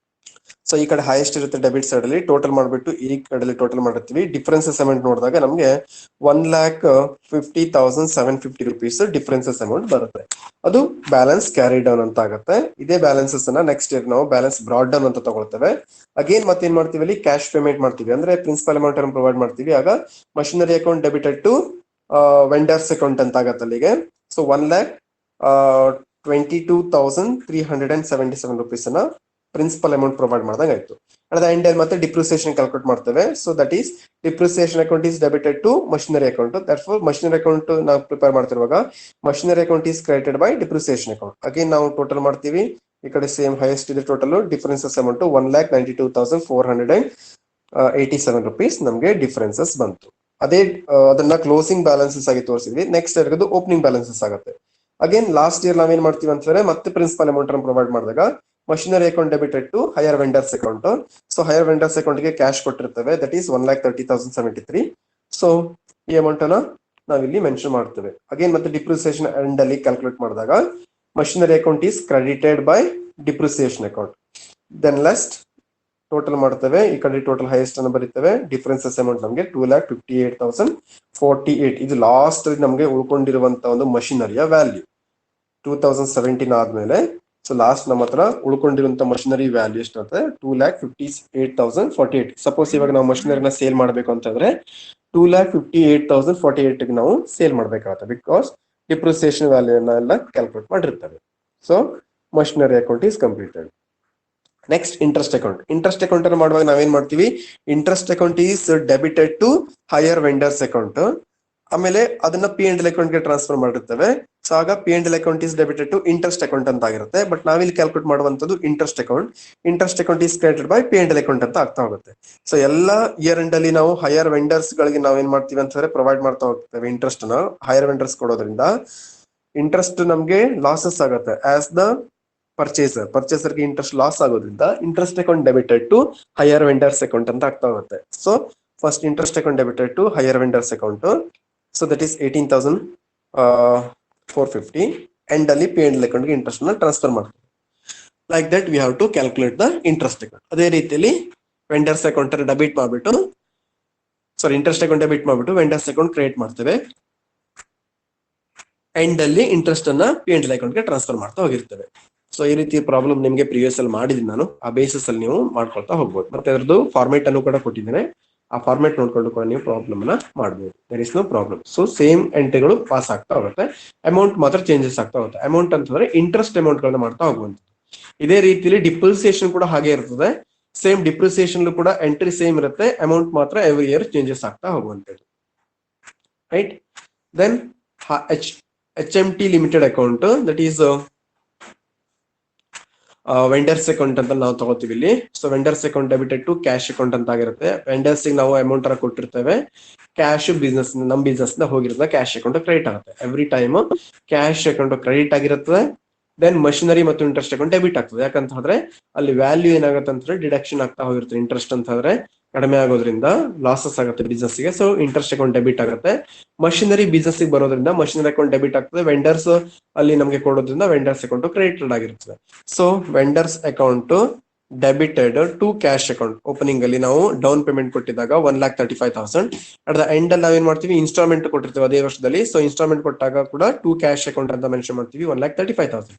So ಈ ಕಡೆ ಹೈಯೆಸ್ಟ್ ಇರುತ್ತೆ ಡೆಬಿಟ್ ಸೈಡ್ ಅಲ್ಲಿ, ಟೋಟಲ್ ಮಾಡ್ಬಿಟ್ಟು ಈ ಕಡೆ ಟೋಟಲ್ ಮಾಡಿರ್ತೀವಿ. ಡಿಫರೆನ್ಸಸ್ ಅಮೌಂಟ್ ನೋಡಿದಾಗ ನಮ್ಗೆ 1,50,750 ರುಪೀಸ್ ಡಿಫರೆನ್ಸಸ್ ಅಮೌಂಟ್ ಬರುತ್ತೆ. ಅದು ಬ್ಯಾಲೆನ್ಸ್ ಕ್ಯಾರಿ ಡೌನ್ ಅಂತ ಆಗುತ್ತೆ. ಇದೇ ಬ್ಯಾಲೆನ್ಸಸ್ ಅನ್ನ ನೆಕ್ಸ್ಟ್ ಇಯರ್ ನಾವು ಬ್ಯಾಲೆನ್ಸ್ ಬ್ರಾಡ್ ಡೌನ್ ಅಂತ ತಗೊಳ್ತೇವೆ. ಅಗೇನ್ ಮತ್ತೇನ್ ಮಾಡ್ತೀವಿ ಅಲ್ಲಿ ಕ್ಯಾಶ್ ಪೇಮೆಂಟ್ ಮಾಡ್ತೀವಿ, ಅಂದ್ರೆ ಪ್ರಿನ್ಸಿಪಲ್ ಅಮೌಂಟ್ ಅನ್ನು ಪ್ರೊವೈಡ್ ಮಾಡ್ತೀವಿ. ಆಗ machinery account debited to vendors account ಅಂತ ಆಗತ್ತೆ ಅಲ್ಲಿಗೆ. ಸೊ 1,22,377 ರುಪೀಸ್ ಅನ್ನ ಪ್ರಿನ್ಸಿಪಲ್ ಅಮೌಂಟ್ ಪ್ರೊವೈಡ್ ಮಾಡಿದಾಗ ಆಯ್ತು. ಅಟ್ ದ ಎಂಡ್ ಮತ್ತೆ ಡಿಪ್ರಿಸಿಯೇಷನ್ ಕ್ಯಾಲ್ಕುಲೇಟ್ ಮಾಡ್ತೇವೆ. So that is depreciation account is debited to machinery account. Therefore machinery account ನಾವು ಪ್ರಿಪೇರ್ ಮಾಡ್ತಿರುವಾಗ machinery account is created by depreciation account. Again ನಾವು total ಮಾಡ್ತೀವಿ. ಈ ಕಡೆ ಸೇಮ್ ಹೈಯೆಸ್ಟ್ ಇದೆ ಟೋಟಲ್ ಡಿಫರೆನ್ಸಸ್ ಅಮೌಂಟ್ 1,92,487 ರುಪೀಸ್ ನಮಗೆ differences ಬಂತು. ಅದೇ ಅದನ್ನ ಕ್ಲೋಸಿಂಗ್ ಬ್ಯಾಲೆನ್ಸಸ್ ಆಗಿ ತೋರಿಸಿದ್ವಿ. ನೆಕ್ಸ್ಟ್ ಇರೋದು ಓಪನಿಂಗ್ ಬ್ಯಾಲೆನ್ಸಸ್ ಆಗುತ್ತೆ. ಅಗೇನ್ ಲಾಸ್ಟ್ ಇಯರ್ ನಾವೇನ್ ಮಾಡ್ತೀವಿ ಅಂತಂದ್ರೆ ಮತ್ತೆ ಪ್ರಿನ್ಸಿಪಲ್ ಅಮೌಂಟ್ ಅನ್ನು ಪ್ರೊವೈಡ್ ಮಾಡಿದಾಗ machinery account debited to hire vendors account. So hire vendors account ಗೆ ಕ್ಯಾಶ್ ಕೊಟ್ಟಿರ್ತೇವೆ, ದಟ್ ಈಸ್ 1,30,073. ಸೊ ಈ ಅಮೌಂಟ್ ಅನ್ನ ನಾವಿಲ್ಲಿ ಮೆನ್ಷನ್ ಮಾಡ್ತೇವೆ. ಅಗೇನ್ ಮತ್ತೆ ಡಿಪ್ರಿಸಿಯೇಷನ್ ಎಂಡ್ ಅಲ್ಲಿ ಕ್ಯಾಲ್ಕುಲೇಟ್ ಮಾಡಿದಾಗ machinery account is credited by depreciation account. Then last total ಮಾಡ್ತೇವೆ, ಈ ಕಡೆ ಟೋಟಲ್ ಹೈಯೆಸ್ಟ್ ಅನ್ನು ಬರೀತೇವೆ. ಡಿಫರೆನ್ಸಸ್ ಅಮೌಂಟ್ ನಮಗೆ 2,58,048. ಇದು ಲಾಸ್ಟ್ ನಮಗೆ ಉಳ್ಕೊಂಡಿರುವಂತ ಒಂದು ಮಷಿನರಿಯ ವ್ಯಾಲ್ಯೂ 2017 ಆದ್ಮೇಲೆ. ಸೊ ಲಾಸ್ಟ್ ನಮ್ಮ ಹತ್ರ ಉಳ್ಕೊಂಡಿರುವಂತ ಮಷಿನರಿ ವ್ಯಾಲ್ಯೂ ಎಷ್ಟು ಅಂತ 2,58,048. ಸಪೋಸ್ ಇವಾಗ ನಾವು ಮಷಿನರಿನ ಸೇಲ್ ಮಾಡ್ಬೇಕು ಅಂತಂದ್ರೆ 2,58,048 ನಾವು ಸೇಲ್ ಮಾಡ್ಬೇಕಾಗತ್ತೆ, ಬಿಕಾಸ್ ಡಿಪ್ರಿಸಿಯೇಷನ್ ವ್ಯಾಲ್ಯೂ ಎಲ್ಲ ಕ್ಯಾಲ್ಕುಲೇಟ್ ಮಾಡಿರ್ತೇವೆ. So machinery account is completed. Next interest account. Interest account ಅನ್ನು ಮಾಡುವಾಗ ನಾವೇನ್ ಮಾಡ್ತೀವಿ, interest account is debited to hire vendors account. ಆಮೇಲೆ ಅದನ್ನ ಪಿ ಅಂಡ್ ಎಲ್ ಅಕೌಂಟ್ ಗೆ ಟ್ರಾನ್ಸ್ಫರ್ ಮಾಡಿರ್ತೇವೆ. ಸೊ ಆಗ P and L account is debited to interest account ಅಂತ ಆಗಿರುತ್ತೆ. ಬಟ್ ನಾವಿಲ್ಲಿ ಕ್ಯಾಲ್ಕುಲೇಟ್ ಮಾಡುವಂತದ್ದು interest account. Interest account is created by P and L account ಅಂತ ಆಗ್ತಾ ಹೋಗುತ್ತೆ. ಸೊ ಎಲ್ಲ ಇಯರ್ ಎಂಡ್ ಅಲ್ಲಿ ನಾವು ಹೈಯರ್ ವೆಂಡರ್ಸ್ ಗಳಿಗೆ ನಾವೇನ್ ಮಾಡ್ತೀವಿ ಅಂತಂದ್ರೆ ಪ್ರೊವೈಡ್ ಮಾಡ್ತಾ ಹೋಗ್ತೇವೆ ಇಂಟ್ರೆಸ್ಟ್ ನ. ಹೈಯರ್ ವೆಂಡರ್ಸ್ ಕೊಡೋದ್ರಿಂದ ಇಂಟ್ರೆಸ್ಟ್ ನಮ್ಗೆ ಲಾಸಸ್ ಆಗುತ್ತೆ ಆಸ್ ದ ಪರ್ಚೇಸರ್ಗೆ ಇಂಟ್ರೆಸ್ಟ್ ಲಾಸ್ ಆಗೋದ್ರಿಂದ interest account debited to hire vendors account ಅಂತ ಆಗ್ತಾ ಹೋಗುತ್ತೆ. So first interest account debited to hire vendors account. So that is 18,450. End ಅಲ್ಲಿ ಪಿ ಅಂಡ್ ಎಲ್ ಅಕೌಂಟ್ ಗೆ ಇಂಟ್ರೆಸ್ಟ್ ನ ಟ್ರಾನ್ಸ್ಫರ್ ಮಾಡ್ತೀವಿ. Like that we have to calculate the interest account. ಅದೇ ರೀತಿಯಲ್ಲಿ vendors account debit ಮಾಡ್ಬಿಟ್ಟು interest account debit ಮಾಡ್ಬಿಟ್ಟು vendors account create ಮಾಡ್ತೇವೆ. End ಅಲ್ಲಿ ಇಂಟ್ರೆಸ್ಟ್ ಅನ್ನ ಪಿ ಅಂಡ್ ಎಲ್ ಅಕೌಂಟ್ ಗೆ ಟ್ರಾನ್ಸ್ಫರ್ ಮಾಡ್ತಾ ಹೋಗಿರ್ತೇವೆ. ಸೊ ಈ ರೀತಿ ಪ್ರಾಬ್ಲಮ್ ನಿಮಗೆ ಪ್ರಿವಿಯಸ್ ಅಲ್ಲಿ ಮಾಡಿದ್ದೀನಿ ನಾನು. ಆ ಬೇಸಿಸ್ ಅಲ್ಲಿ ನೀವು ಮಾಡ್ಕೊಳ್ತಾ ಹೋಗ್ಬೋದು. ಮತ್ತೆ ಅದ್ರದ್ದು ಫಾರ್ಮೇಟ್ ಅನ್ನು ಕೂಡ ಕೊಟ್ಟಿದ್ದೇನೆ. ಆ ಫಾರ್ಮೇಟ್ ನೋಡ್ಕೊಂಡು ಕೂಡ ನೀವು ಪ್ರಾಬ್ಲಮ್ ನ ಮಾಡಬಹುದು. There is no problem. So same ಎಂಟ್ರಿಗಳು ಪಾಸ್ ಆಗ್ತಾ ಹೋಗುತ್ತೆ, ಅಮೌಂಟ್ ಮಾತ್ರ ಚೇಂಜಸ್ ಆಗ್ತಾ ಹೋಗುತ್ತೆ. ಅಮೌಂಟ್ ಅಂತಂದ್ರೆ ಇಂಟ್ರೆಸ್ಟ್ ಅಮೌಂಟ್ ಗಳನ್ನ ಮಾಡ್ತಾ ಹೋಗುವಂತ. ಇದೇ ರೀತಿಯಲ್ಲಿ ಡಿಪ್ರಿಸಿಯೇಷನ್ ಕೂಡ ಹಾಗೆ ಇರ್ತದೆ. ಸೇಮ್ ಡಿಪ್ರಿಸಿಯೇಷನ್ ಕೂಡ ಎಂಟ್ರಿ ಸೇಮ್ ಇರುತ್ತೆ, ಅಮೌಂಟ್ ಮಾತ್ರ ಎವ್ರಿ ಇಯರ್ ಚೇಂಜಸ್ ಆಗ್ತಾ ಹೋಗುವಂತದ್ದು. Right. Then HMT limited account, that is vendors account ಅಂತ ನಾವು ತಗೋತೀವಿ ಇಲ್ಲಿ. So vendors account debited to cash account ಅಂತ ಆಗಿರುತ್ತೆ. ವೆಂಡರ್ಸ್ ನಾವು ಅಮೌಂಟ್ ಅನ್ನ ಕೊಟ್ಟಿರ್ತೇವೆ, ಕ್ಯಾಶ್ ಬಿಸ್ನೆಸ್ ನಮ್ ಬಿಸ್ನೆಸ್ ಹೋಗಿರ್ತದೆ, ಕ್ಯಾಶ್ ಅಕೌಂಟ್ ಕ್ರೆಡಿಟ್ ಆಗುತ್ತೆ. Every time cash account credit ಆಗಿರುತ್ತದೆ. ದೆನ್ ಮಷಿನರಿ ಮತ್ತು ಇಂಟ್ರೆಸ್ಟ್ ಅಕೌಂಟ್ ಡೆಬಿಟ್ ಆಗ್ತದೆ. ಯಾಕಂತಂದ್ರೆ ಅಲ್ಲಿ ವ್ಯಾಲ್ಯೂ ಏನಾಗುತ್ತೆ ಅಂತಂದ್ರೆ ಡಿಡಕ್ಷನ್ ಆಗ್ತಾ ಹೋಗಿರುತ್ತೆ. ಇಂಟ್ರೆಸ್ಟ್ ಅಂತ ಹೇಳಿದ್ರೆ ಕಡಿಮೆ ಆಗೋದ್ರಿಂದ ಲಾಸಸ್ ಆಗುತ್ತೆ ಬಿಸ್ನೆಸ್ ಗೆ. ಸೊ ಇಂಟ್ರೆಸ್ಟ್ ಅಕೌಂಟ್ ಡೆಬಿಟ್ ಆಗುತ್ತೆ. ಮಷಿನರಿ ಬಿಸ್ನೆಸ್ ಗೆ ಬರೋದ್ರಿಂದ ಮಷಿನರಿ ಅಕೌಂಟ್ ಡೆಬಿಟ್ ಆಗ್ತದೆ. ವೆಂಡರ್ಸ್ ಅಲ್ಲಿ ನಮಗೆ ಕೊಡೋದ್ರಿಂದ ವೆಂಡರ್ಸ್ ಅಕೌಂಟ್ ಕ್ರೆಡಿಟೆಡ್ ಆಗಿರ್ತದೆ. So vendors account debited to cash account. Opening ಅಲ್ಲಿ ನಾವು ಡೌನ್ ಪೇಮೆಂಟ್ ಕೊಟ್ಟಿದ್ದಾಗ 1,35,000. ಅಟ್ ದ ಎಂಡ್ ಅಲ್ಲಿ ನಾವೇನ್ ಮಾಡ್ತೀವಿ, ಇನ್ಸ್ಟಾಲ್ಮೆಂಟ್ ಕೊಟ್ಟಿರ್ತೀವಿ ಅದೇ ವರ್ಷದಲ್ಲಿ. ಸೊ ಇನ್ಸ್ಟಾಲ್ಮೆಂಟ್ ಕೊಟ್ಟಾಗ ಕೂಡ ಟು ಕ್ಯಾಶ್ ಅಕೌಂಟ್ ಅಂತ ಮೆನ್ಷನ್ ಮಾಡ್ತೀವಿ 1,35,000.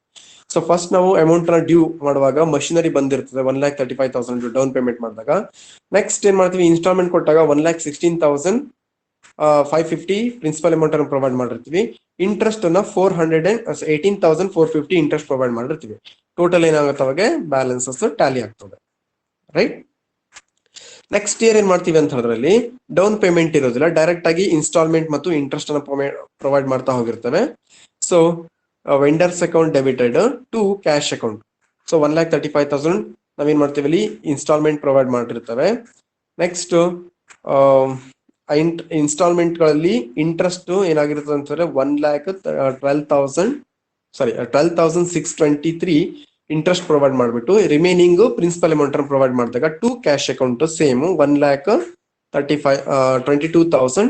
ಸೊ ಫಸ್ಟ್ ನಾವು ಅಮೌಂಟ್ ನ ಡ್ಯೂ ಮಾಡುವಾಗ ಮಷಿನರಿ ಬಂದಿರ್ತದೆ 1,35,000 ಡೌನ್ ಪೇಮೆಂಟ್ ಮಾಡಿದಾಗ. ನೆಕ್ಸ್ಟ್ ಏನ್ ಮಾಡ್ತೀವಿ, ಇನ್ಸ್ಟಾಲ್ಮೆಂಟ್ ಕೊಟ್ಟಾಗ 1,16,550 ಪ್ರಿನ್ಸಿಪಲ್ ಅಮೌಂಟ್ ಅನ್ನು ಪ್ರೊವೈಡ್ ಮಾಡಿರ್ತೀವಿ. ಇಂಟ್ರೆಸ್ಟ್ ಅನ್ನ 18,450 ಇಂಟ್ರೆಸ್ಟ್ ಪ್ರೊವೈಡ್ ಮಾಡಿರ್ತೀವಿ. ಟೋಟಲ್ ಏನಾಗುತ್ತೆ ಅವಾಗ ಬ್ಯಾಲೆನ್ಸಸ್ ಟ್ಯಾಲಿ ಆಗ್ತದೆ. ರೈಟ್. ನೆಕ್ಸ್ಟ್ ಇಯರ್ ಏನ್ ಮಾಡ್ತೀವಿ ಅಂತ ಹೇಳಿದ್ರಲ್ಲಿ ಡೌನ್ ಪೇಮೆಂಟ್ ಇರೋದಿಲ್ಲ, ಡೈರೆಕ್ಟ್ ಆಗಿ ಇನ್ಸ್ಟಾಲ್ಮೆಂಟ್ ಮತ್ತು ಇಂಟ್ರೆಸ್ಟ್ ಅನ್ನ ಪ್ರೊವೈಡ್ ಮಾಡ್ತಾ ಹೋಗಿರ್ತೇವೆ. So vendors account debited to cash account. So 1,35,000 ನಾವೇನ್ ಮಾಡ್ತೀವಿ ಇಲ್ಲಿ ಇನ್ಸ್ಟಾಲ್ಮೆಂಟ್ ಪ್ರೊವೈಡ್ ಮಾಡಿರ್ತೇವೆ. ನೆಕ್ಸ್ಟ್ ಇನ್ಸ್ಟಾಲ್ಮೆಂಟ್ ಗಳಲ್ಲಿ ಇಂಟ್ರೆಸ್ಟ್ ಏನಾಗಿರ್ತದೆ ಅಂತಂದ್ರೆ 12,623 ಇಂಟ್ರೆಸ್ಟ್ ಪ್ರೊವೈಡ್ ಮಾಡಿಬಿಟ್ಟು ರಿಮೈನಿಂಗ್ ಪ್ರಿನ್ಸಿಪಲ್ ಅಮೌಂಟ್ ಅನ್ನು ಪ್ರೊವೈಡ್ ಮಾಡಿದಾಗ ಟು ಕ್ಯಾಶ್ ಅಕೌಂಟ್ ಸೇಮ್ 1,22,000.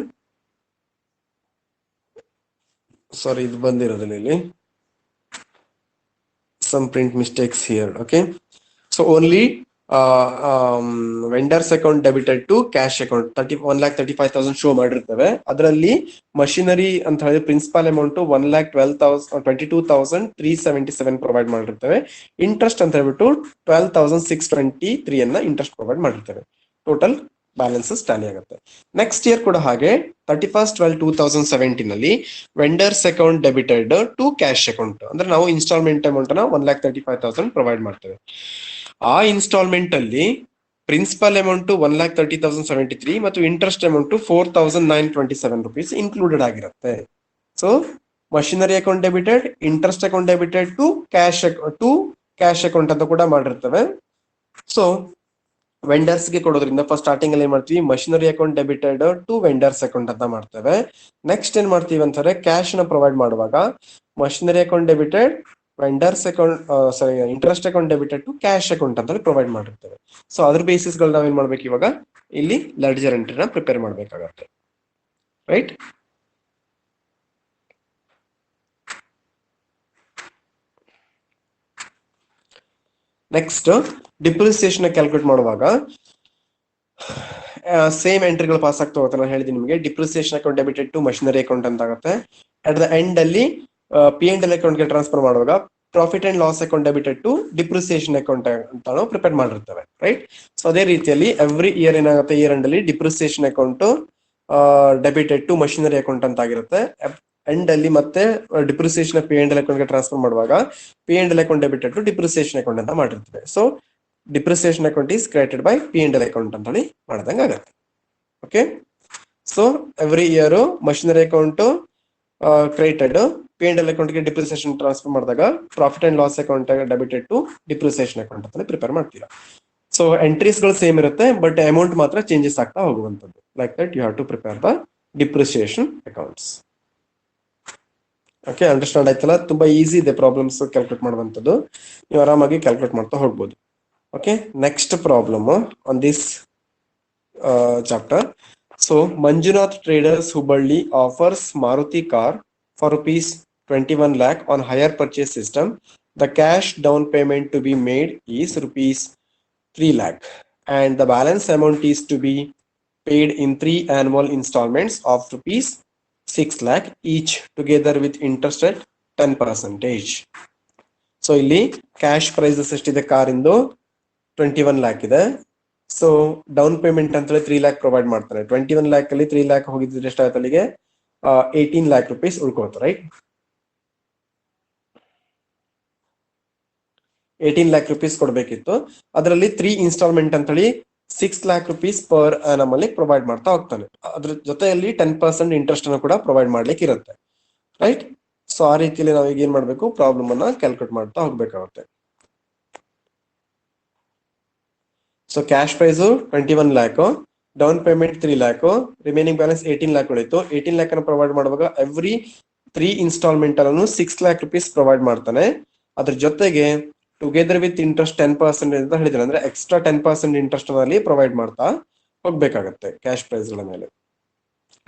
ಸಾರಿ, ಇದು ಬಂದಿರೋದಿಲ್ಲ ಇಲ್ಲಿ, some print mistakes here. Okay, so only vendors account debited to cash account 1,35,000 show ಮಾಡಿರ್ತೇವೆ. ಅದರಲ್ಲಿ ಮಷಿನರಿ ಅಂತ ಹೇಳಿದ್ರೆ ಪ್ರಿನ್ಸಿಪಲ್ ಅಮೌಂಟ್ 1,22,377 ಪ್ರೊವೈಡ್ ಮಾಡಿರ್ತೇವೆ. ಇಂಟ್ರೆಸ್ಟ್ ಅಂತ ಹೇಳ್ಬಿಟ್ಟು 12,623 ಅನ್ನ ಇಂಟ್ರೆಸ್ಟ್ ಪ್ರೊವೈಡ್ ಮಾಡಿರ್ತೇವೆ. ಟೋಟಲ್ ಬ್ಯಾಲೆನ್ಸಸ್ ಟ್ಯಾಲಿ ಆಗುತ್ತೆ. ನೆಕ್ಸ್ಟ್ ಇಯರ್ ಕೂಡ ಹಾಗೆ 31st12/2017 ಅಲ್ಲಿ vendors account debited to cash account ಅಂದ್ರೆ ನಾವು ಇನ್ಸ್ಟಾಲ್ಮೆಂಟ್ ಅಮೌಂಟ್ ಅನ್ನ 1,35,000 ಪ್ರೊವೈಡ್ ಮಾಡ್ತೇವೆ. ಆ ಇನ್ಸ್ಟಾಲ್ಮೆಂಟ್ ಅಲ್ಲಿ ಪ್ರಿನ್ಸಿಪಲ್ ಅಮೌಂಟ್ 1,30,073 ಮತ್ತು ಇಂಟ್ರೆಸ್ಟ್ ಅಮೌಂಟ್ 4,927 rupees ಇನ್ಕ್ಲೂಡೆಡ್ ಆಗಿರುತ್ತೆ. So machinery account debited, interest account debited to cash account ಅಂತ ಕೂಡ ಮಾಡಿರ್ತೇವೆ. ಸೊ ವೆಂಡರ್ಸ್ ಗೆ ಕೊಡೋದ್ರಿಂದ ಫಸ್ಟ್ ಸ್ಟಾರ್ಟಿಂಗ್ ಅಲ್ಲಿ ಏನ್ ಮಾಡ್ತೀವಿ, machinery account debited to vendors account ಅಂತ ಮಾಡ್ತೇವೆ. ನೆಕ್ಸ್ಟ್ ಏನ್ ಮಾಡ್ತೀವಿ ಅಂತಂದ್ರೆ ಕ್ಯಾಶ್ ನ ಪ್ರೊವೈಡ್ ಮಾಡುವಾಗ machinery account debited, vendors account, sorry interest account debited to cash account ಅಂತ ಪ್ರೊವೈಡ್ ಮಾಡಿರ್ತೇವೆ. ಸೊ ಅದ್ರ ಬೇಸಿಸ್ ಗಳು ನಾವೇನ್ ಮಾಡ್ಬೇಕು ಇವಾಗ ಇಲ್ಲಿ ಲೆಡ್ಜರ್ ಎಂಟ್ರಿನ ಪ್ರಿಪೇರ್ ಮಾಡ್ಬೇಕಾಗತ್ತೆ, ರೈಟ್. ನೆಕ್ಸ್ಟ್ ಡಿಪ್ರಿಸಿಯೇಷನ್ ಕ್ಯಾಲ್ಕುಲೇಟ್ ಮಾಡುವಾಗ ಸೇಮ್ ಎಂಟ್ರಿಗಳು ಪಾಸ್ ಆಗ್ತಾ ಹೋಗುತ್ತೆ. ನಾನು ಹೇಳಿದ್ದೀನಿ ನಿಮಗೆ depreciation account debited to machinery account ಅಂತ ಆಗುತ್ತೆ. ಅಟ್ ದ ಎಂಡ್ ಅಲ್ಲಿ P&L ಅಕೌಂಟ್ ಗೆ ಟ್ರಾನ್ಸ್ಫರ್ ಮಾಡುವಾಗ profit and loss account debited to depreciation account ಅಂತ ನಾವು ಪ್ರಿಪೇರ್ ಮಾಡಿರ್ತೇವೆ, ರೈಟ್. ಸೊ ಅದೇ ರೀತಿಯಲ್ಲಿ ಎವ್ರಿ ಇಯರ್ ಏನಾಗುತ್ತೆ, ಇಯರ್ ಎಂಡ್ ಅಲ್ಲಿ depreciation account debited to machinery account ಅಂತ ಆಗಿರುತ್ತೆ. ಎಂಡ್ ಅಲ್ಲಿ ಮತ್ತೆ ಡಿಪ್ರಿಸಿಯೇಷನ್ P&L ಅಕೌಂಟ್ ಗೆ ಟ್ರಾನ್ಸ್ಫರ್ ಮಾಡುವಾಗ P&L account debited to depreciation account ಅಂತ ಮಾಡಿರ್ತೇವೆ. So depreciation account is created by P&L account ಅಂತ ಹೇಳಿ ಮಾಡ್ದಂಗೆ ಆಗುತ್ತೆ. Okay, so every year machinery account created, P&L account ಗೆ ಡಿಪ್ರಿಸಿಯೇಷನ್ ಟ್ರಾನ್ಸ್ಫರ್ ಮಾಡಿದಾಗ profit and loss account debited to depreciation account ಅಂತ prepare ಮಾಡ್ತೀರಾ. ಸೊ ಎಂಟ್ರೀಸ್ ಗಳು ಸೇಮ್ ಇರುತ್ತೆ, ಬಟ್ ಅಮೌಂಟ್ ಮಾತ್ರ ಚೇಂಜಸ್ ಆಗ್ತಾ ಹೋಗುವಂತದ್ದು. Like that you have to prepare the depreciation accounts. Okay, understand ಆಯ್ತಲ್ಲ? ತುಂಬಾ ಈಸಿ ಇದೆ ಪ್ರಾಬ್ಲಮ್ಸ್ ಕ್ಯಾಲ್ಕುಲೇಟ್ ಮಾಡುವಂತದ್ದು, ನೀವು ಆರಾಮಾಗಿ ಕ್ಯಾಲ್ಕುಲೇಟ್ ಮಾಡ್ತಾ ಹೋಗ್ಬೋದು. Okay, next problem on this chapter. So Manjunath Traders Hubballi offers Maruti car for rupees 21 lakh on hire purchase system. The cash down payment to be made is rupees 3 lakh and the balance amount is to be paid in 3 annual installments of rupees 6 lakh each together with interest at 10%. So ಇಲ್ಲಿ cash prices ಎಷ್ಟಿದೆ car ಇಂದು 21 lakh ಇದೆ. So down payment ಅಂತೇಳಿ 3 lakh provide ಮಾಡ್ತಾರೆ. 21 lakh ಅಲ್ಲಿ 3 lakh ಹೋಗಿದ್ರೆ ಎಷ್ಟಾಗುತ್ತೆ ಅಲ್ಲಿಗೆ 18 lakh rupees ಉಳ್ಕೋತಾರೆ, ರೈಟ್. 18 lakh rupees ಕೊಡ್ಬೇಕಿತ್ತು. ಅದರಲ್ಲಿ 3 ಇನ್ಸ್ಟಾಲ್ಮೆಂಟ್ ಅಂತೇಳಿ 6 lakh rupees ಪರ್ ಆನಮ್ ಅಲ್ಲಿ ಪ್ರೊವೈಡ್ ಮಾಡ್ತಾ ಹೋಗ್ತಾನೆ. ಅದ್ರ ಜೊತೆಯಲ್ಲಿ 10% ಇಂಟ್ರೆಸ್ಟ್ ಅನ್ನು ಕೂಡ ಪ್ರೊವೈಡ್ ಮಾಡ್ಲಿಕ್ಕೆ ಇರುತ್ತೆ, ರೈಟ್. ಸೊ ಆ ರೀತಿಯಲ್ಲಿ ನಾವು ಈಗ ಏನ್ ಮಾಡ್ಬೇಕು, ಪ್ರಾಬ್ಲಮ್ ಅನ್ನ ಕ್ಯಾಲ್ಕುಲೇಟ್ ಮಾಡ್ತಾ ಹೋಗ್ಬೇಕಾಗುತ್ತೆ. So cash price 21 lakh, down payment 3 lakh, remaining balance 18 lakh ಉಳಿತು. 18 lakh ಅನ್ನು ಪ್ರೊವೈಡ್ ಮಾಡುವಾಗ ಎವ್ರಿ 3 ಇನ್ಸ್ಟಾಲ್ಮೆಂಟ್ ಅನ್ನು 6 lakh rupees ಪ್ರೊವೈಡ್ ಮಾಡ್ತಾನೆ. ಅದ್ರ ಜೊತೆಗೆ ಟುಗೆದರ್ ವಿತ್ ಇಂಟ್ರೆಸ್ಟ್ 10% ಅಂತ ಹೇಳಿದ್ರೆ, ಅಂದ್ರೆ ಎಕ್ಸ್ಟ್ರಾ 10% ಇಂಟ್ರೆಸ್ಟ್ ಅಲ್ಲಿ ಪ್ರೊವೈಡ್ ಮಾಡ್ತಾ ಹೋಗ್ಬೇಕಾಗತ್ತೆ ಕ್ಯಾಶ್ ಪ್ರೈಸ್ ಗಳ ಮೇಲೆ.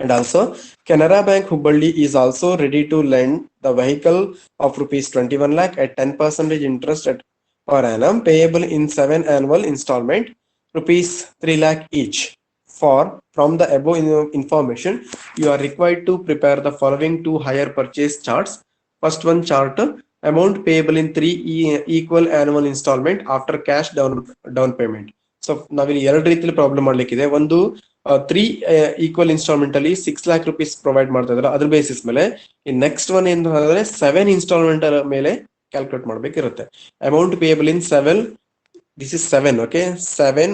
And also Canara Bank Hubballi is also ready to lend the vehicle of rupees 21 lakh at 10% interest at per annum payable in 7 annual installment rupees 3 lakh each. From the above information you are required to prepare the following 2 hire purchase charts. First one chart, amount payable in 3 equal annual installment after cash down payment. So ನಾವಿಲ್ಲಿ ಎರಡು ರೀತಿಯಲ್ಲಿ problem ಮಾಡ್ಲಿಕ್ಕಿದೆ. ಒಂದು 3 equal instalment ಅಲ್ಲಿ 6 lakh rupees provide ಮಾಡ್ತಾ ಇದ್ದಾರೆ, ಅದ್ರ basis ಮೇಲೆ. ಈ ನೆಕ್ಸ್ಟ್ ಒನ್ ಏನು ಹೇಳಿದ್ರೆ 7 ಇನ್ಸ್ಟಾಲ್ಮೆಂಟ್ ಮೇಲೆ ಕ್ಯಾಲ್ಕುಲೇಟ್ ಮಾಡ್ಬೇಕಿರುತ್ತೆ. Amount payable in 7, this is 7. Okay, 7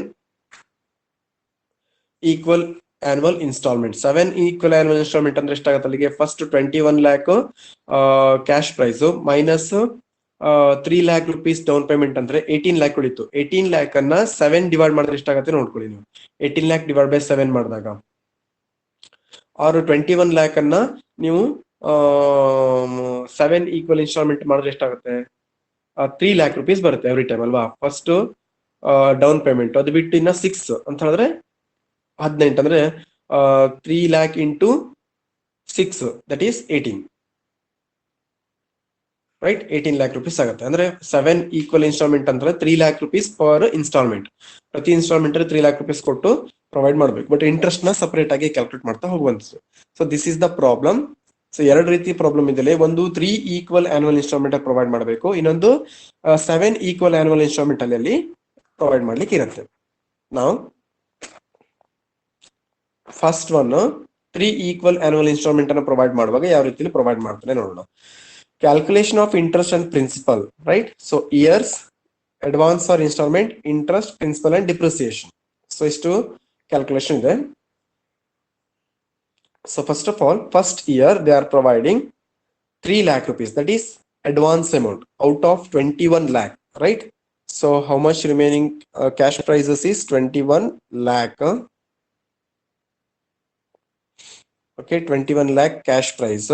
equal annual instalment. 7 equal annual instalment ಅಂದ್ರೆ ಎಷ್ಟಾಗುತ್ತೆ ಅಲ್ಲಿಗೆ? First 21 lakh cash price minus 3 lakh rupees down payment ಅಂದ್ರೆ 18 lakh ಉಳಿತು. 18 lakh ಅನ್ನ 7 ಡಿವೈಡ್ ಮಾಡಿದ್ರೆ ಎಷ್ಟಾಗುತ್ತೆ ನೋಡ್ಕೊಳ್ಳಿ ನೀವು. 18 lakh ಡಿವೈಡ್ ಬೈ 7 ಮಾಡಿದಾಗ, ಆರು 21 lakh ಅನ್ನ ನೀವು 7 ಈಕ್ವಲ್ ಇನ್ಸ್ಟಾಲ್ಮೆಂಟ್ ಮಾಡಿದ್ರೆ ಎಷ್ಟಾಗುತ್ತೆ? 3 lakh rupees ಬರುತ್ತೆ ಎವ್ರಿ ಟೈಮ್ ಅಲ್ವಾ? ಫಸ್ಟ್ ಡೌನ್ ಪೇಮೆಂಟ್, ಅದು ಬಿಟ್ಟು ಇನ್ನ 6 ಅಂತ ಹೇಳಿದ್ರೆ 18, ಅಂದ್ರೆ 3 lakh into 6 that is 18, right. 18 lakh rupees ಆಗುತ್ತೆ. ಅಂದ್ರೆ 7 ಈಕ್ವಲ್ ಇನ್ಸ್ಟಾಲ್ಮೆಂಟ್ ಅಂದ್ರೆ 3 lakh rupees ಪರ್ ಇನ್ಸ್ಟಾಲ್ಮೆಂಟ್. ಪ್ರತಿ ಇನ್ಸ್ಟಾಲ್ಮೆಂಟ್ ಅಲ್ಲಿ 3 lakh rupees ಕೊಟ್ಟು ಪ್ರೊವೈಡ್ ಮಾಡ್ಬೇಕು, ಬಟ್ ಇಂಟ್ರೆಸ್ಟ್ ನ ಸಪರೇಟ್ ಆಗಿ ಕ್ಯಾಲ್ಕುಲೇಟ್ ಮಾಡ್ತಾ ಹೋಗುವಂಥದ್ದು. So this is the problem. So ಎರಡು ರೀತಿ ಪ್ರಾಬ್ಲಮ್ ಇದೆ. ಒಂದು 3 ಈಕ್ವಲ್ ಆನ್ಯುವಲ್ ಇನ್ಸ್ಟಾಲ್ಮೆಂಟ್ ಅಲ್ಲಿ ಪ್ರೊವೈಡ್ ಮಾಡಬೇಕು, ಇನ್ನೊಂದು 7 ಈಕ್ವಲ್ ಆನ್ಯುವಲ್ ಇನ್ಸ್ಟಾಲ್ಮೆಂಟ್ ಅಲ್ಲಿ ಪ್ರೊವೈಡ್ ಮಾಡ್ಲಿಕ್ಕೆ ಇರುತ್ತೆ. ನಾವು first one 3 equal annual instalment ಅನ್ನು ಪ್ರೊವೈಡ್ ಮಾಡುವಾಗ ಯಾವ ರೀತಿಯಲ್ಲಿ ಪ್ರೊವೈಡ್ ಮಾಡ್ತಾನೆ ನೋಡೋಣ. Calculation of interest and principal, right? So years, advance or installment, interest, principal and depreciation. So is to calculation there. So first of all, first year they are providing 3 lakh rupees, that is advance amount out of 21 lakh, right? So how much remaining cash prices is 21 lakh. Okay, 21 lakh cash price.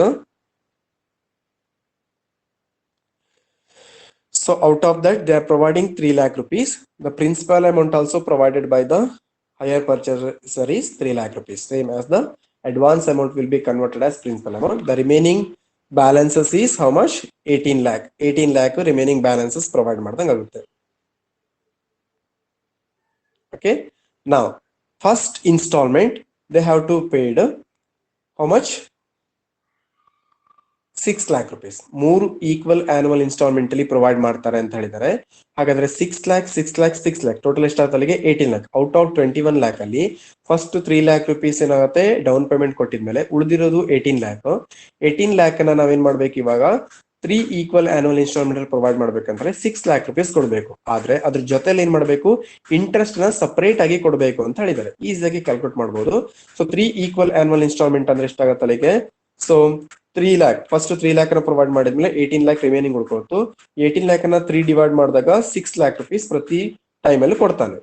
So out of that, they are providing 3 lakh rupees. The principal amount also provided by the higher purchaser is 3 lakh rupees. Same as the advance amount will be converted as principal amount. The remaining balances is how much? 18 lakh. 18 lakh remaining balances provide ಮಾಡ್ದಂಗೆ ಆಗುತ್ತೆ. Okay. Now, first installment, they have to paid how much? 6 lakh rupees. 3 equal annual instalment ಅಲ್ಲಿ provide ಮಾಡ್ತಾರೆ ಅಂತ ಹೇಳಿದ್ದಾರೆ. ಹಾಗಾದ್ರೆ 6 lakh, 6 lakh, 6 lakh total ಎಷ್ಟಾಗುತ್ತೆ ಅಲ್ಲಿಗೆ 18 lakh. Out of 21 lakh ಅಲ್ಲಿ ಫಸ್ಟ್ 3 lakh rupees ಏನಾಗುತ್ತೆ ಡೌನ್ ಪೇಮೆಂಟ್ ಕೊಟ್ಟಿದ್ಮೇಲೆ ಉಳಿದಿರೋದು 18 lakh. 18 lakh ಅನ್ನ ನಾವೇನ್ ಮಾಡ್ಬೇಕು ಇವಾಗ 3 ಈಕ್ವಲ್ ಆನ್ಯುವಲ್ ಇನ್ಸ್ಟಾಲ್ಮೆಂಟ್ ಅಲ್ಲಿ ಪ್ರೊವೈಡ್ ಮಾಡ್ಬೇಕಂದ್ರೆ 6 lakh rupees ಕೊಡಬೇಕು. ಆದ್ರೆ ಅದ್ರ ಜೊತೆಲಿ ಏನ್ ಮಾಡ್ಬೇಕು ಇಂಟ್ರೆಸ್ಟ್ ನ ಸಪರೇಟ್ ಆಗಿ ಕೊಡಬೇಕು ಅಂತ ಹೇಳಿದ್ದಾರೆ. ಈಸಿಯಾಗಿ ಕ್ಯಾಲ್ಕುಲೇಟ್ ಮಾಡಬಹುದು. ಸೊ 3 ಈಕ್ವಲ್ ಆನ್ಯುವಲ್ ಇನ್ಸ್ಟಾಲ್ಮೆಂಟ್ ಅಂದ್ರೆ ಎಷ್ಟಾಗುತ್ತೆ ಅಲ್ಲಿಗೆ? ಸೊ 3 lakh ಫಸ್ಟ್ 3 lakh ಅನ್ನ ಪ್ರೊವೈಡ್ ಮಾಡಿದ್ಮೇಲೆ 18 lakh ರಿಮೈನಿಂಗ್ ಉಳ್ಕೊತ್ತು. 18 lakh ಅನ್ನ 3 ಡಿವೈಡ್ ಮಾಡಿದಾಗ 6 lakh rupees ಪ್ರತಿ ಟೈಮ್ ಅಲ್ಲಿ ಕೊಡ್ತಾನೆ.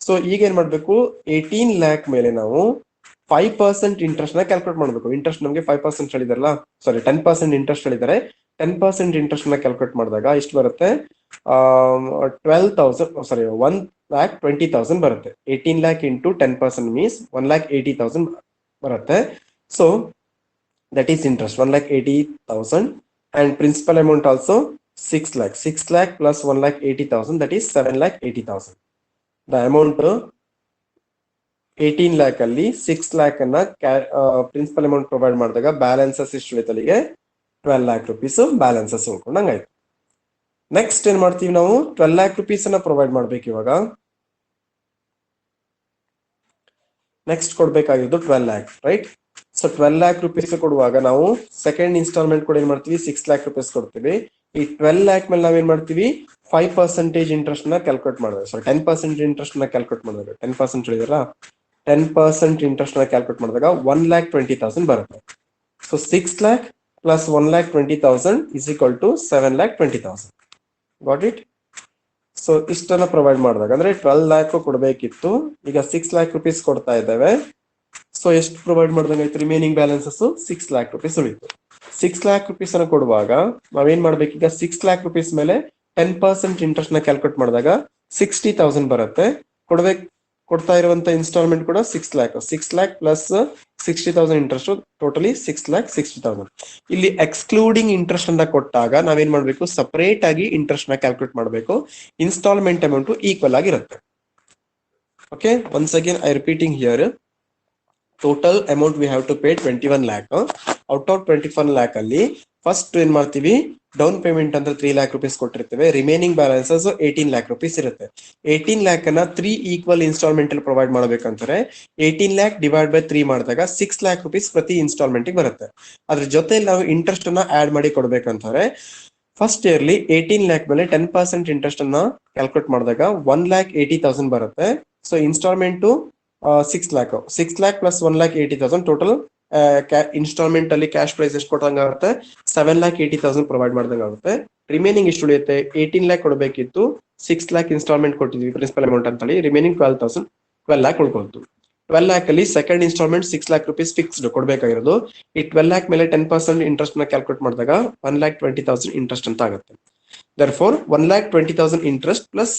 ಸೊ ಈಗ ಏನ್ ಮಾಡ್ಬೇಕು 18 lakh ಮೇಲೆ ನಾವು 5% ಇಂಟ್ರೆಸ್ಟ್ ನ ಕ್ಯಾಲ್ಕುಲೇಟ್ ಮಾಡ್ಬೇಕು. ಇಂಟ್ರೆಸ್ಟ್ ನಮಗೆ 5% ಹೇಳಿದಾರಲ್ಲ, ಸಾರಿ 10% ಇಂಟ್ರೆಸ್ಟ್ ಹೇಳಿದ್ದಾರೆ. 10% ಇಂಟ್ರೆಸ್ಟ್ ನ ಕ್ಯಾಲ್ಕುಲೇಟ್ ಮಾಡಿದಾಗ ಎಷ್ಟು ಬರುತ್ತೆ? 12,000 ಸಾರಿ 1,20,000 ಬರುತ್ತೆ. 18 lakh ಇಂಟು 10% ಮೀನ್ಸ್ 1,80,000 ಬರುತ್ತೆ. So that is interest 1,80,000 and principal amount also 6 lakh. 6 lakh plus 1,80,000 that is 7,80,000. The amount 18 lakh ಅಲ್ಲಿ 6 lakh ಅನ್ನ ಪ್ರಿನ್ಸಿಪಲ್ ಅಮೌಂಟ್ ಪ್ರೊವೈಡ್ ಮಾಡಿದಾಗ ಬ್ಯಾಲೆನ್ಸಸ್ ಎಷ್ಟು ಉಳಿತು ಅಲ್ಲಿಗೆ 12 lakh rupees ಬ್ಯಾಲೆನ್ಸಸ್ ಉಳ್ಕೊಂಡಂಗೆ ಆಯ್ತು. ನೆಕ್ಸ್ಟ್ ಏನ್ ಮಾಡ್ತೀವಿ ನಾವು 12 lakh rupees ಅನ್ನ ಪ್ರೊವೈಡ್ ಮಾಡ್ಬೇಕು. ಇವಾಗ ನೆಕ್ಸ್ಟ್ ಕೊಡ್ಬೇಕಾಗಿರೋದು 12 lakh right. So 12 lakh rupees ಕೊಡುವಾಗ ನಾವು ಸೆಕೆಂಡ್ ಇನ್ಸ್ಟಾಲ್ಮೆಂಟ್ ಕೂಡ ಏನ್ ಮಾಡ್ತೀವಿ 6 lakh rupees ಕೊಡ್ತೀವಿ. ಈ 12 lakh ಮೇಲೆ ನಾವೇನ್ ಮಾಡ್ತೀವಿ 5% ಇಂಟ್ರೆಸ್ಟ್ ನ ಕ್ಯಾಲ್ಕುಲೇಟ್ ಮಾಡಿದ್ರೆ, ಸಾರಿ 10% ಇಂಟ್ರೆಸ್ಟ್ ನ ಕ್ಯಾಲ್ಕುಲೇಟ್ ಮಾಡಿದ್ರೆ 10% ಹೇಳಿದ್ರಲ್ಲ 10% ಇಂಟ್ರೆಸ್ಟ್ ನ ಕ್ಯಾಲ್ಕುಲೇಟ್ ಮಾಡಿದಾಗ 1,20,000 ಬರುತ್ತೆ. So 6 lakh plus 1,20,000 is equal to 7,20,000. Got it? So ಇಷ್ಟನ್ನ ಪ್ರೊವೈಡ್ ಮಾಡಿದಾಗ ಅಂದ್ರೆ 12 lakh ಕೊಡ್ಬೇಕಿತ್ತು, ಈಗ 6 lakh rupees ಕೊಡ್ತಾ ಇದ್ದೇವೆ. ಸೊ ಎಷ್ಟು ಪ್ರೊವೈಡ್ ಮಾಡ್ದಂಗೆ ಆಯ್ತು? ರಿಮೈನಿಂಗ್ ಬ್ಯಾಲೆನ್ಸಸ್ 6 lakh rupees ಉಳಿತು. 6 lakh rupees ಅನ್ನ ಕೊಡುವಾಗ ನಾವೇನ್ ಮಾಡ್ಬೇಕೀಗ 6 lakh rupees ಮೇಲೆ 10% ಇಂಟ್ರೆಸ್ಟ್ ನ ಕ್ಯಾಲ್ಕುಲೇಟ್ ಮಾಡಿದಾಗ 60,000 ಬರುತ್ತೆ. ಕೊಡ್ತಾ ಇರುವಂತ ಇನ್ಸ್ಟಾಲ್ಮೆಂಟ್ ಕೂಡ 6 lakh. 6 lakh plus 60,000 interest totally 6,60,000. ಇಲ್ಲಿ ಎಕ್ಸ್ಕ್ಲೂಡಿಂಗ್ ಇಂಟ್ರೆಸ್ಟ್ ಅಂತ ಕೊಟ್ಟಾಗ ನಾವೇನ್ ಮಾಡ್ಬೇಕು ಸಪರೇಟ್ ಆಗಿ ಇಂಟ್ರೆಸ್ಟ್ ನ ಕ್ಯಾಲ್ಕುಲೇಟ್ ಮಾಡಬೇಕು. ಇನ್ಸ್ಟಾಲ್ಮೆಂಟ್ ಅಮೌಂಟ್ ಈಕ್ವಲ್ ಆಗಿರುತ್ತೆ. Okay, once again I repeating here. Total amount we have to pay 21 lakh. Out of 21 lakh ಅಲ್ಲಿ ಫಸ್ಟ್ ಏನ್ ಮಾಡ್ತೀವಿ ಡೌನ್ ಪೇಮೆಂಟ್ ಅಂತ 3 lakh rupees ಕೊಟ್ಟಿರ್ತೇವೆ. ರಿಮೈನಿಂಗ್ ಬ್ಯಾಲೆನ್ಸಸ್ 18 lakh rupees ಇರುತ್ತೆ. 18 lakh ಅನ್ನ 3 ಈಕ್ವಲ್ ಇನ್ಸ್ಟಾಲ್ಮೆಂಟ್ ಅಲ್ಲಿ provide ಮಾಡ್ಬೇಕಂತಾರೆ 18 lakh ಡಿವೈಡ್ ಬೈ 3 ಮಾಡಿದಾಗ 6 lakh rupees ಪ್ರತಿ ಇನ್ಸ್ಟಾಲ್ಮೆಂಟ್ ಬರುತ್ತೆ. ಅದ್ರ ಜೊತೆ ನಾವು ಇಂಟ್ರೆಸ್ಟ್ ಅನ್ನ ಆಡ್ ಮಾಡಿ ಕೊಡ್ಬೇಕಂತಾರೆ ಫಸ್ಟ್ ಇಯರ್ಲಿ 18 lakh ಮೇಲೆ 10% ಇಂಟ್ರೆಸ್ಟ್ ಅನ್ನ ಕ್ಯಾಲ್ಕುಲೇಟ್ ಮಾಡಿದಾಗ 1,80,000 ಬರುತ್ತೆ. So instalment 6 lakh. 6 lakh plus 1,80,000 total instalment ಅಲ್ಲಿ ಕ್ಯಾಶ್ ಪ್ರೈಸ್ ಎಷ್ಟು ಕೊಟ್ಟಂಗ ಆಗುತ್ತೆ 7,80,000 ಪ್ರೊವೈಡ್ ಮಾಡ್ದಂಗ ಆಗುತ್ತೆ. ರಿಮೈನಿಂಗ್ ಎಷ್ಟು ಉಳಿಯುತ್ತೆ 18 lakh ಕೊಡಬೇಕಿತ್ತು, 6 lakh ಇನ್ಸ್ಟಾಲ್ಮೆಂಟ್ ಕೊಟ್ಟಿದ್ವಿ ಪ್ರಿನ್ಸಿಪಲ್ ಅಮೌಂಟ್ ಅಂತ ಹೇಳಿ. ರಿಮೈನಿಂಗ್ 12 lakh ಉಳ್ಕೊಳ್ತು. 12 lakh ಅಲ್ಲಿ second instalment 6 lakh rupees fixed ಕೊಡ್ಬೇಕಾಗಿರೋದು. ಈ 12 lakh ಮೇಲೆ 10% ಇಂಟ್ರೆಸ್ಟ್ ನ ಕ್ಯಾಲ್ಕುಲೇಟ್ ಮಾಡಿದಾಗ 1,20,000 ಇಂಟ್ರೆಸ್ಟ್ ಅಂತ ಆಗುತ್ತೆ. Therefore 1,20,000 interest plus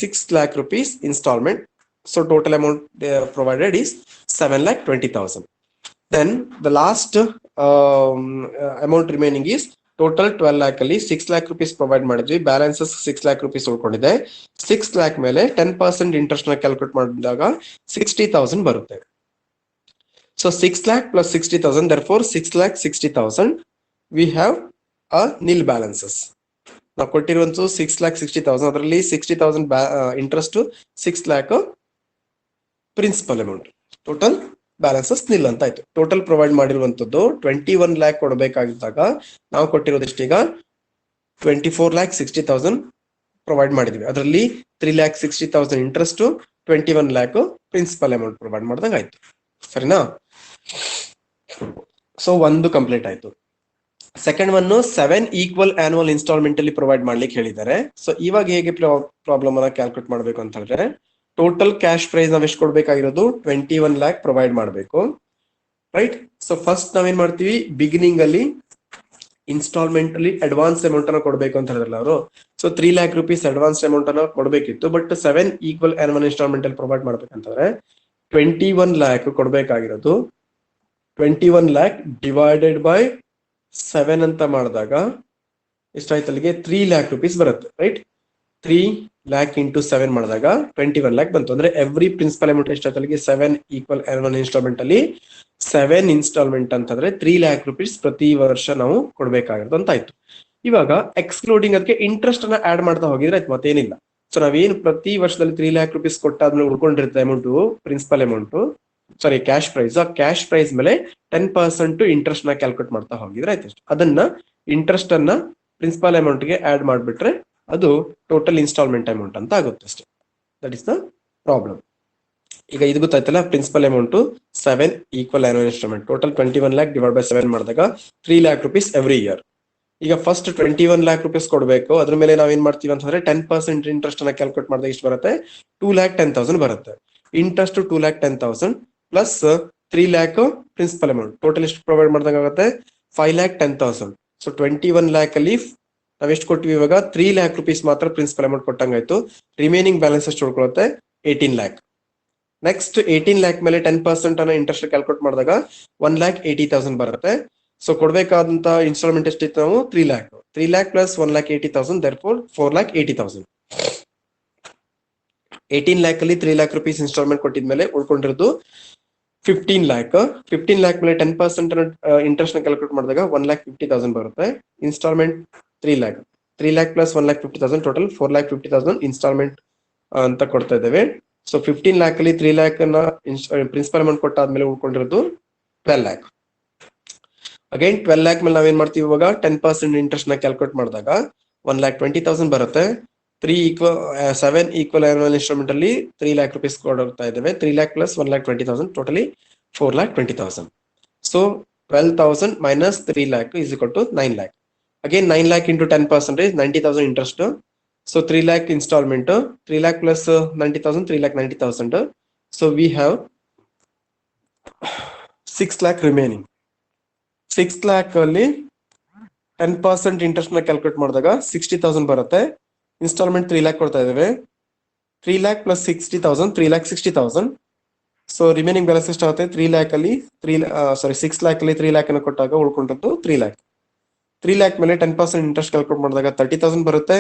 6 lakh rupees installment. So total amount they are provided is 7,20,000. Then the last amount remaining is total 12 lakh ಅಲ್ಲಿ 6 lakh rupees provide ಮಾಡಿದ್ವಿ, balances 6 lakh rupees ಉಳ್ಕೊಂಡಿದೆ. 6 lakh ಮೇಲೆ 10% interest ನ calculate ಮಾಡಿದಾಗ 60,000 ಬರುತ್ತೆ. So 6 lakh plus 60,000, therefore 6,60,000 we have a nil balances. ನಾವು ಕೊಟ್ಟಿರುವಂತ 6,60,000 ಅದರಲ್ಲಿ 60,000 interest, 6 lakh principal amount, total balances nil ಅಂತ ಆಯ್ತು. ಟೋಟಲ್ ಪ್ರೊವೈಡ್ ಮಾಡಿರುವಂತದ್ದು 21 lakh ಕೊಡಬೇಕಾಗಿದ್ದಾಗ ನಾವು ಕೊಟ್ಟಿರೋದಷ್ಟೀಗ 24,60,000 ಪ್ರೊವೈಡ್ ಮಾಡಿದ್ವಿ. ಅದರಲ್ಲಿ 3,60,000 interest, 21 lakh principal amount provide ಮಾಡ್ದಂಗ ಆಯ್ತು. ಸರಿನಾ? ಸೊ ಒಂದು ಕಂಪ್ಲೀಟ್ ಆಯ್ತು. Second one 7 equal annual instalment ಅಲ್ಲಿ ಪ್ರೊವೈಡ್ ಮಾಡ್ಲಿಕ್ಕೆ ಹೇಳಿದ್ದಾರೆ. ಸೊ ಇವಾಗ ಹೇಗೆ ಪ್ರಾಬ್ಲಮ್ ಅನ್ನ ಕ್ಯಾಲ್ಕುಲೇಟ್ ಮಾಡ್ಬೇಕು ಅಂತ ಹೇಳಿದ್ರೆ ಟೋಟಲ್ ಕ್ಯಾಶ್ ಪ್ರೈಸ್ ನಾವ್ ಎಷ್ಟು ಕೊಡ್ಬೇಕಾಗಿರೋದು 21 lakh ಪ್ರೊವೈಡ್ ಮಾಡಬೇಕು, ರೈಟ್? ಸೊ ಫಸ್ಟ್ ನಾವೇನ್ ಮಾಡ್ತೀವಿ ಬಿಗಿನಿಂಗ್ ಅಲ್ಲಿ ಇನ್ಸ್ಟಾಲ್ಮೆಂಟ್ ಅಲ್ಲಿ ಅಡ್ವಾನ್ಸ್ ಅಮೌಂಟ್ ಅನ್ನ ಕೊಡಬೇಕು ಅಂತ ಹೇಳಿದ್ರಲ್ಲ ಅವರು. So 3 lakh rupees advance amount ಅನ್ನ ಕೊಡಬೇಕಿತ್ತು, ಬಟ್ 7 ಈಕ್ವಲ್ ಆನ್ಯುವಲ್ ಇನ್ಸ್ಟಾಲ್ಮೆಂಟ್ ಅಲ್ಲಿ ಪ್ರೊವೈಡ್ ಮಾಡ್ಬೇಕಂತಂದ್ರೆ 21 lakh ಕೊಡ್ಬೇಕಾಗಿರೋದು 21 lakh ಡಿವೈಡೆಡ್ ಬೈ 7 ಅಂತ ಮಾಡಿದಾಗ ಎಷ್ಟಾಯ್ತು ಅಲ್ಲಿಗೆ 3 lakh rupees ಬರುತ್ತೆ, ರೈಟ್. 3 lakh ಇಂಟು 7 ಮಾಡಿದಾಗ 21 lakh ಬಂತು. ಅಂದ್ರೆ ಎವ್ರಿ ಪ್ರಿನ್ಸಿಪಲ್ ಅಮೌಂಟ್ ಎಷ್ಟಾಯ್ತು ಅಲ್ಲಿಗೆ 7 ಈಕ್ವಲ್ ಆನ್ಯುವಲ್ ಇನ್ಸ್ಟಾಲ್ಮೆಂಟ್ ಅಲ್ಲಿ 7 ಇನ್ಸ್ಟಾಲ್ಮೆಂಟ್ ಅಂತಂದ್ರೆ 3 lakh rupees ಪ್ರತಿ ವರ್ಷ ನಾವು ಕೊಡ್ಬೇಕಾಗಿರೋದು ಅಂತ ಆಯ್ತು. ಇವಾಗ ಎಕ್ಸ್ಕ್ಲೂಡಿಂಗ್ ಅದಕ್ಕೆ ಇಂಟ್ರೆಸ್ಟ್ ಅನ್ನ ಆಡ್ ಮಾಡ್ತಾ ಹೋಗಿದ್ರೆ ಆಯ್ತು, ಮತ್ತೇನಿಲ್ಲ. ಸೊ ನಾವೇನು ಪ್ರತಿ ವರ್ಷದಲ್ಲಿ 3 lakh rupees ಕೊಟ್ಟಾದ್ಮೇಲೆ ಉಳ್ಕೊಂಡಿರುತ್ತೆ amount, principal amount sorry cash price, ಆ ಕ್ಯಾಶ್ ಪ್ರೈಸ್ ಮೇಲೆ 10% ಇಂಟ್ರೆಸ್ಟ್ ನ ಕ್ಯಾಲ್ಕುಲೇಟ್ ಮಾಡ್ತಾ ಹೋಗಿದ್ರೆ ಆಯ್ತು. ಅದನ್ನ ಇಂಟ್ರೆಸ್ಟ್ ಅನ್ನ ಪ್ರಿನ್ಸಿಪಲ್ ಅಮೌಂಟ್ ಗೆ ಆಡ್ ಮಾಡ್ಬಿಟ್ರೆ ಅದು ಟೋಟಲ್ ಇನ್ಸ್ಟಾಲ್ಮೆಂಟ್ ಅಮೌಂಟ್ ಅಂತ ಆಗುತ್ತೆ ಅಷ್ಟೇ. That is the problem. ಈಗ ಇದು ಗೊತ್ತಾಯ್ತಲ್ಲ, principal amount 7 equal annual instalment total 21 lakh divide by 7 ಮಾಡಿದಾಗ 3 lakh rupees ಎವ್ರಿ ಇಯರ್. ಈಗ ಫಸ್ಟ್ 21 lakh rupees ಕೊಡಬೇಕು, ಅದ್ರ ಮೇಲೆ ನಾವೇನ್ ಮಾಡ್ತೀವಿ ಅಂತಂದ್ರೆ 10% ಇಂಟ್ರೆಸ್ಟ್ ಅನ್ನ ಕ್ಯಾಲ್ಕುಲೇಟ್ ಮಾಡಿದಾಗ ಇಷ್ಟು ಬರುತ್ತೆ, 2,10,000 ಬರುತ್ತೆ. Interest 2,10,000 plus 3 lakh principal amount total ಎಷ್ಟು ಪ್ರೊವೈಡ್ ಮಾಡಿದಾಗ ಆಗುತ್ತೆ 5,10,000. ಸೊ 21 lakh ಅಲ್ಲಿ ನಾವೆಷ್ಟು ಕೊಟ್ಟಿವಿ ಇವಾಗ 3 lakh rupees ಮಾತ್ರ ಪ್ರಿನ್ಸಿಪಲ್ ಅಮೌಂಟ್ ಕೊಟ್ಟಂಗಾಯ್ತು. ರಿಮೈನಿಂಗ್ ಬ್ಯಾಲೆನ್ಸ್ ಎಷ್ಟು ಉಳ್ಕೊಳ್ಳುತ್ತೆ 18 lakh. ನೆಕ್ಸ್ಟ್ 18 lakh ಮೇಲೆ 10% ಅನ್ನ ಇಂಟ್ರೆಸ್ಟ್ ಕ್ಯಾಲ್ಕುಲೇಟ್ ಮಾಡಿದಾಗ 1,80,000 ಬರುತ್ತೆ. ಸೊ ಕೊಡ್ಬೇಕಾದಂತ ಇನ್ಸ್ಟಾಲ್ಮೆಂಟ್ ಎಷ್ಟಿತ್ತು ನಾವು 3 lakh. 3 lakh plus 1,80,000 therefore 4,80,000. 18 lakh ಅಲ್ಲಿ 3 lakh rupees instalment ಕೊಟ್ಟಿದ್ಮೇಲೆ ಉಳ್ಕೊಂಡಿರೋದು 15 lakh. 15 lakh ಮೇಲೆ 10% ಇಂಟ್ರೆಸ್ಟ್ ನ ಕ್ಯಾಲ್ಕುಲೇಟ್ ಮಾಡಿದಾಗ 1,50,000 ಬರುತ್ತೆ. Instalment 3 lakh. 3 lakh plus 1,50,000 total 4,50,000 instalment ಅಂತ ಕೊಡ್ತಾ ಇದ್ದೇವೆ. ಸೊ 15 lakh ಅಲ್ಲಿ 3 lakh ನ ಪ್ರಿನ್ಸಿಪಲ್ ಅಮೌಂಟ್ ಕೊಟ್ಟಾದ್ಮೇಲೆ ಉಳ್ಕೊಂಡಿರೋದು 12 lakh. ಅಗೈನ್ 12 lakh ಮೇಲೆ ನಾವೇನ್ ಮಾಡ್ತೀವಿ ಇವಾಗ 10% ಇಂಟ್ರೆಸ್ಟ್ ನ ಕ್ಯಾಲ್ಕುಲೇಟ್ ಮಾಡಿದಾಗ 1,20,000 ಬರುತ್ತೆ. 7 ಈಕ್ವಲ್ ಆನ್ಯುವಲ್ ಇನ್ಸ್ಟಾಲ್ಮೆಂಟ್ ಅಲ್ಲಿ 3 lakh rupees ಕೊಡ್ತಾ ಇದ್ದೇವೆ. 3 lakh plus 1,20,000 totally 4,20,000. So 12,000 minus 3 lakh is equal to 9 lakh. Again 9 lakh into 10% is 90,000 interest. So 3 lakh installment, 3 lakh plus 90,000, 3 lakh 90,000. So we have 6 lakh remaining. 6 lakh ಅಲ್ಲಿ 10% interest ನ calculate ಮಾಡಿದಾಗ 60,000 ಬರುತ್ತೆ. Instalment 3 lakh ಕೊಡ್ತಾ ಇದ್ದೇವೆ. 3 lakh plus 60,000, 3,60,000. So remaining balance ಎಷ್ಟಾಗುತ್ತೆ 3 lakh ಅಲ್ಲಿ 6 lakh ಅಲ್ಲಿ 3 lakh ಅನ್ನು ಕೊಟ್ಟಾಗ ಉಳ್ಕೊಂಡದ್ದು 3 lakh. 3 lakh ಮೇಲೆ 10% ಇಂಟ್ರೆಸ್ಟ್ ಕ್ಯಾಲ್ಕುಲೇಟ್ ಮಾಡಿದಾಗ 30,000 ಬರುತ್ತೆ.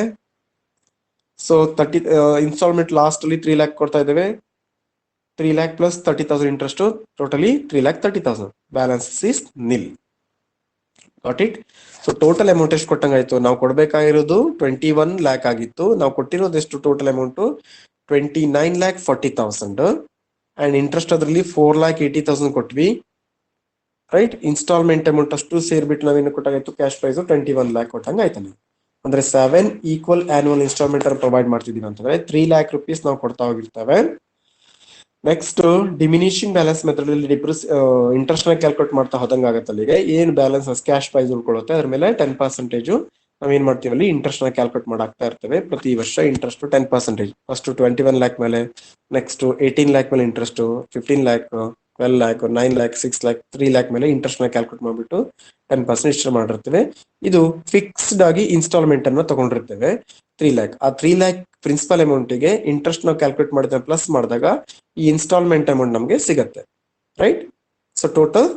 ಸೊ 30 ಇನ್ಸ್ಟಾಲ್ಮೆಂಟ್ ಲಾಸ್ಟ್ ಅಲ್ಲಿ 3 lakh ಕೊಡ್ತಾ ಇದ್ದೇವೆ. 3 lakh plus 30,000 interest totally 3,30,000. Balance is nil. Got it? So total amount ಎಷ್ಟು ಕೊಟ್ಟಂಗಾಯ್ತು, ನಾವು ಕೊಡ್ಬೇಕಾಗಿರೋದು 21 lakh ಆಗಿತ್ತು, ನಾವು ಕೊಟ್ಟಿರೋದು ಎಷ್ಟು ಟೋಟಲ್ ಅಮೌಂಟ್ 29,40,000 ಅಂಡ್ ಇಂಟ್ರೆಸ್ಟ್ ಅದರಲ್ಲಿ 4,80,000 ಕೊಟ್ವಿ, ರೈಟ್. ಇನ್ಸ್ಟಾಲ್ಮೆಂಟ್ ಅಮೌಂಟ್ ಅಷ್ಟು ಸೇರ್ಬಿಟ್ಟು ನಾವೇನು ಕೊಟ್ಟಾಗಾಯ್ತು ಕ್ಯಾಶ್ ಪ್ರೈಸ್ 21 lakh ಕೊಟ್ಟಂಗ ಆಯ್ತಾನೆ. ಅಂದ್ರೆ 7 ಈಕ್ವಲ್ ಆನ್ಯುವಲ್ ಇನ್ಸ್ಟಾಲ್ಮೆಂಟ್ ಅನ್ನು ಪ್ರೊವೈಡ್ ಮಾಡ್ತಿದೀವಿ ಅಂತಂದ್ರೆ 3 lakh rupees ನಾವು ಕೊಡ್ತಾ ಹೋಗಿರ್ತೇವೆ. ನೆಕ್ಸ್ಟ್ ಡಿಮಿನಿಷಿಂಗ್ ಬ್ಯಾಲೆನ್ಸ್ ಮೆಥಡ್ ಅಲ್ಲಿ ಇಂಟ್ರೆಸ್ಟ್ ನ ಕ್ಯಾಲ್ಕುಲೇಟ್ ಮಾಡ್ತಾ ಹೋದಂಗ ಆಗತ್ತೆ. ಅಲ್ಲಿಗೆ ಏನ್ ಬ್ಯಾಲೆನ್ಸ್ ಕ್ಯಾಶ್ ಪ್ರೈಸ್ ಉಳ್ಕೊಳ್ಳುತ್ತೆ ಅದ್ರ ಮೇಲೆ 10% ನಾವೇನ್ ಮಾಡ್ತೀವಿ ಅಲ್ಲಿ ಇಂಟ್ರೆಸ್ಟ್ ನ ಕ್ಯಾಲ್ಕುಲೇಟ್ ಮಾಡಾಕ್ತಾ ಇರ್ತೇವೆ ಪ್ರತಿ ವರ್ಷ. ಇಂಟ್ರೆಸ್ಟ್ 10%, ಫಸ್ಟ್ 21 lakh ಮೇಲೆ, ನೆಕ್ಸ್ಟ್ 18 lakh ಮೇಲೆ interest, 15 lakh, 12 lakh, 9 lakh, 6 lakh, 3 lakh ಮೇಲೆ ಇಂಟ್ರೆಸ್ಟ್ ನ ಕ್ಯಾಲ್ಕುಲೇಟ್ ಮಾಡ್ಬಿಟ್ಟು 10% ಇಷ್ಟು ಮಾಡಿರ್ತೇವೆ. ಇದು ಫಿಕ್ಸ್ಡ್ ಆಗಿ ಇನ್ಸ್ಟಾಲ್ಮೆಂಟ್ ಅನ್ನು ತಗೊಂಡಿರ್ತೇವೆ 3 lakh. ಆ 3 lakh ಪ್ರಿನ್ಸಿಪಲ್ ಅಮೌಂಟ್ ಗೆ ಇಂಟ್ರೆಸ್ಟ್ ನಾವು ಕ್ಯಾಲ್ಕುಲೇಟ್ ಮಾಡಿದ್ರೆ ಪ್ಲಸ್ ಮಾಡಿದಾಗ ಈ ಇನ್ಸ್ಟಾಲ್ಮೆಂಟ್ ಅಮೌಂಟ್ ನಮಗೆ ಸಿಗತ್ತೆ, ರೈಟ್. ಸೊ ಟೋಟಲ್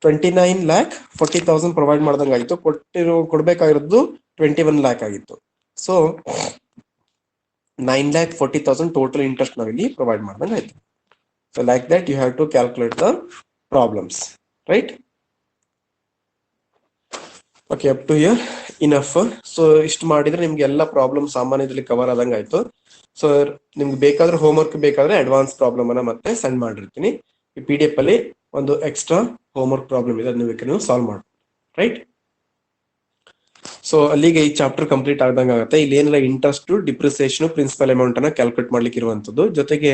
29,40,000 ಪ್ರೊವೈಡ್ ಮಾಡ್ದಂಗ ಆಯ್ತು. ಕೊಡ್ಬೇಕಾಗಿರೋದು 21 lakh ಆಗಿತ್ತು. ಸೊ 9,40,000 ಟೋಟಲ್ ಇಂಟ್ರೆಸ್ಟ್ ನಾವಿಲ್ಲಿ ಪ್ರೊವೈಡ್ ಮಾಡ್ದಂಗ ಆಯ್ತು. So like that you have to calculate the problems, right. Okay, up to here enough. So ಇಷ್ಟು ಮಾಡಿದ್ರೆ ನಿಮ್ಗೆ ಎಲ್ಲ ಪ್ರಾಬ್ಲಮ್ ಸಾಮಾನ್ಯದಲ್ಲಿ ಕವರ್ ಆದಂಗ ಆಯ್ತು. ಸೊ ನಿಮ್ಗೆ ಬೇಕಾದ್ರೆ ಹೋಮ್ವರ್ಕ್ ಬೇಕಾದ್ರೆ ಅಡ್ವಾನ್ಸ್ ಪ್ರಾಬ್ಲಮ್ ಅನ್ನ ಮತ್ತೆ ಸೆಂಡ್ ಮಾಡಿರ್ತೀನಿ. ಈ PDF ಅಲ್ಲಿ ಒಂದು ಎಕ್ಸ್ಟ್ರಾ ಹೋಮ್ವರ್ಕ್ ಪ್ರಾಬ್ಲಮ್ ಇದೆ, ಅದನ್ನ ನೀವು ಸಾಲ್ವ್ ಮಾಡಿ, ರೈಟ್. ಸೊ ಅಲ್ಲಿಗೆ ಈ ಚಾಪ್ಟರ್ ಕಂಪ್ಲೀಟ್ ಆದಂಗ ಆಗುತ್ತೆ. ಇಲ್ಲಿ ಏನೆಲ್ಲ ಇಂಟ್ರೆಸ್ಟ್, ಡಿಪ್ರಿಸಿಯೇಷನ್, ಪ್ರಿನ್ಸಿಪಲ್ ಅಮೌಂಟ್ ಅನ್ನ ಕ್ಯಾಲ್ಕುಲೇಟ್ ಮಾಡ್ಲಿಕ್ಕೆ ಇರುವಂತದ್ದು, ಜೊತೆಗೆ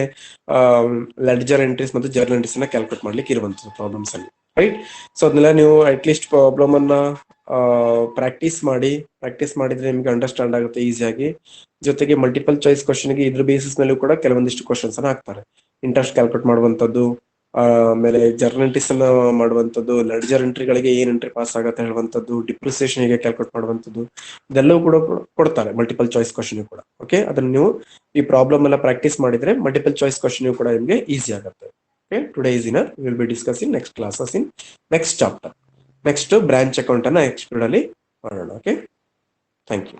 ಲೆಡ್ಜರ್ ಎಂಟ್ರೀಸ್ ಮತ್ತು ಜರ್ನಲ್ ಎಂಟ್ರೀಸ್ ಅನ್ನ ಕ್ಯಾಲ್ಕುಲೇಟ್ ಮಾಡ್ಲಿಕ್ಕೆ ಇರುವಂತದ್ದು ಪ್ರಾಬ್ಲಮ್ಸ್ ಅಲ್ಲಿ, ರೈಟ್. ಸೊ ಅದನ್ನೆಲ್ಲ ನೀವು ಅಟ್ಲೀಸ್ಟ್ ಪ್ರಾಬ್ಲಮ್ ಅನ್ನ ಪ್ರಾಕ್ಟೀಸ್ ಮಾಡಿದ್ರೆ ನಿಮ್ಗೆ ಅಂಡರ್ಸ್ಟ್ಯಾಂಡ್ ಆಗುತ್ತೆ ಈಸಿಯಾಗಿ. ಜೊತೆಗೆ ಮಲ್ಟಿಪಲ್ ಚಾಯ್ಸ್ ಕ್ವಶನ್ ಗೆ ಇದ್ರ ಬೇಸಿಸ್ ಮೇಲೂ ಕೂಡ ಕೆಲವೊಂದಿಷ್ಟು ಕ್ವಶನ್ಸ್ ಅನ್ನ ಹಾಕ್ತಾರೆ. ಇಂಟ್ರೆಸ್ಟ್ ಕ್ಯಾಲ್ಕುಲೇಟ್ ಮಾಡುವಂತದ್ದು, ಆಮೇಲೆ ಜರ್ನಲಿಟಿಸ್ ಅನ್ನ ಮಾಡುವಂಥದ್ದು, ಲೆಡ್ಜರ್ ಎಂಟ್ರಿಗಳಿಗೆ ಏನ್ ಎಂಟ್ರಿ ಪಾಸ್ ಆಗತ್ತೆ ಹೇಳುವಂಥದ್ದು, ಡಿಪ್ರಿಸಿಯೇಷನ್ ಹೇಗೆ ಕ್ಯಾಲ್ಕುಲೇಟ್ ಮಾಡುವಂಥದ್ದು, ಇದೆಲ್ಲವೂ ಕೂಡ ಕೊಡ್ತಾರೆ ಮಲ್ಟಿಪಲ್ ಚಾಯ್ಸ್ ಕ್ವಶನ್ ಕೂಡ. ಓಕೆ, ಅದನ್ನ ನೀವು ಈ ಪ್ರಾಬ್ಲಮ್ ಎಲ್ಲ ಪ್ರಾಕ್ಟೀಸ್ ಮಾಡಿದ್ರೆ ಮಲ್ಟಿಪಲ್ ಚಾಯ್ಸ್ ಕ್ವಶನ್ ಕೂಡ ನಿಮಗೆ ಈಸಿ ಆಗುತ್ತೆ. Okay, today is inner. We will be discussing next classes in next chapter. Next branch account ಅನ್ನ ನೆಕ್ಸ್ಟ್ ಅಲ್ಲಿ ಮಾಡೋಣ. Okay, thank you.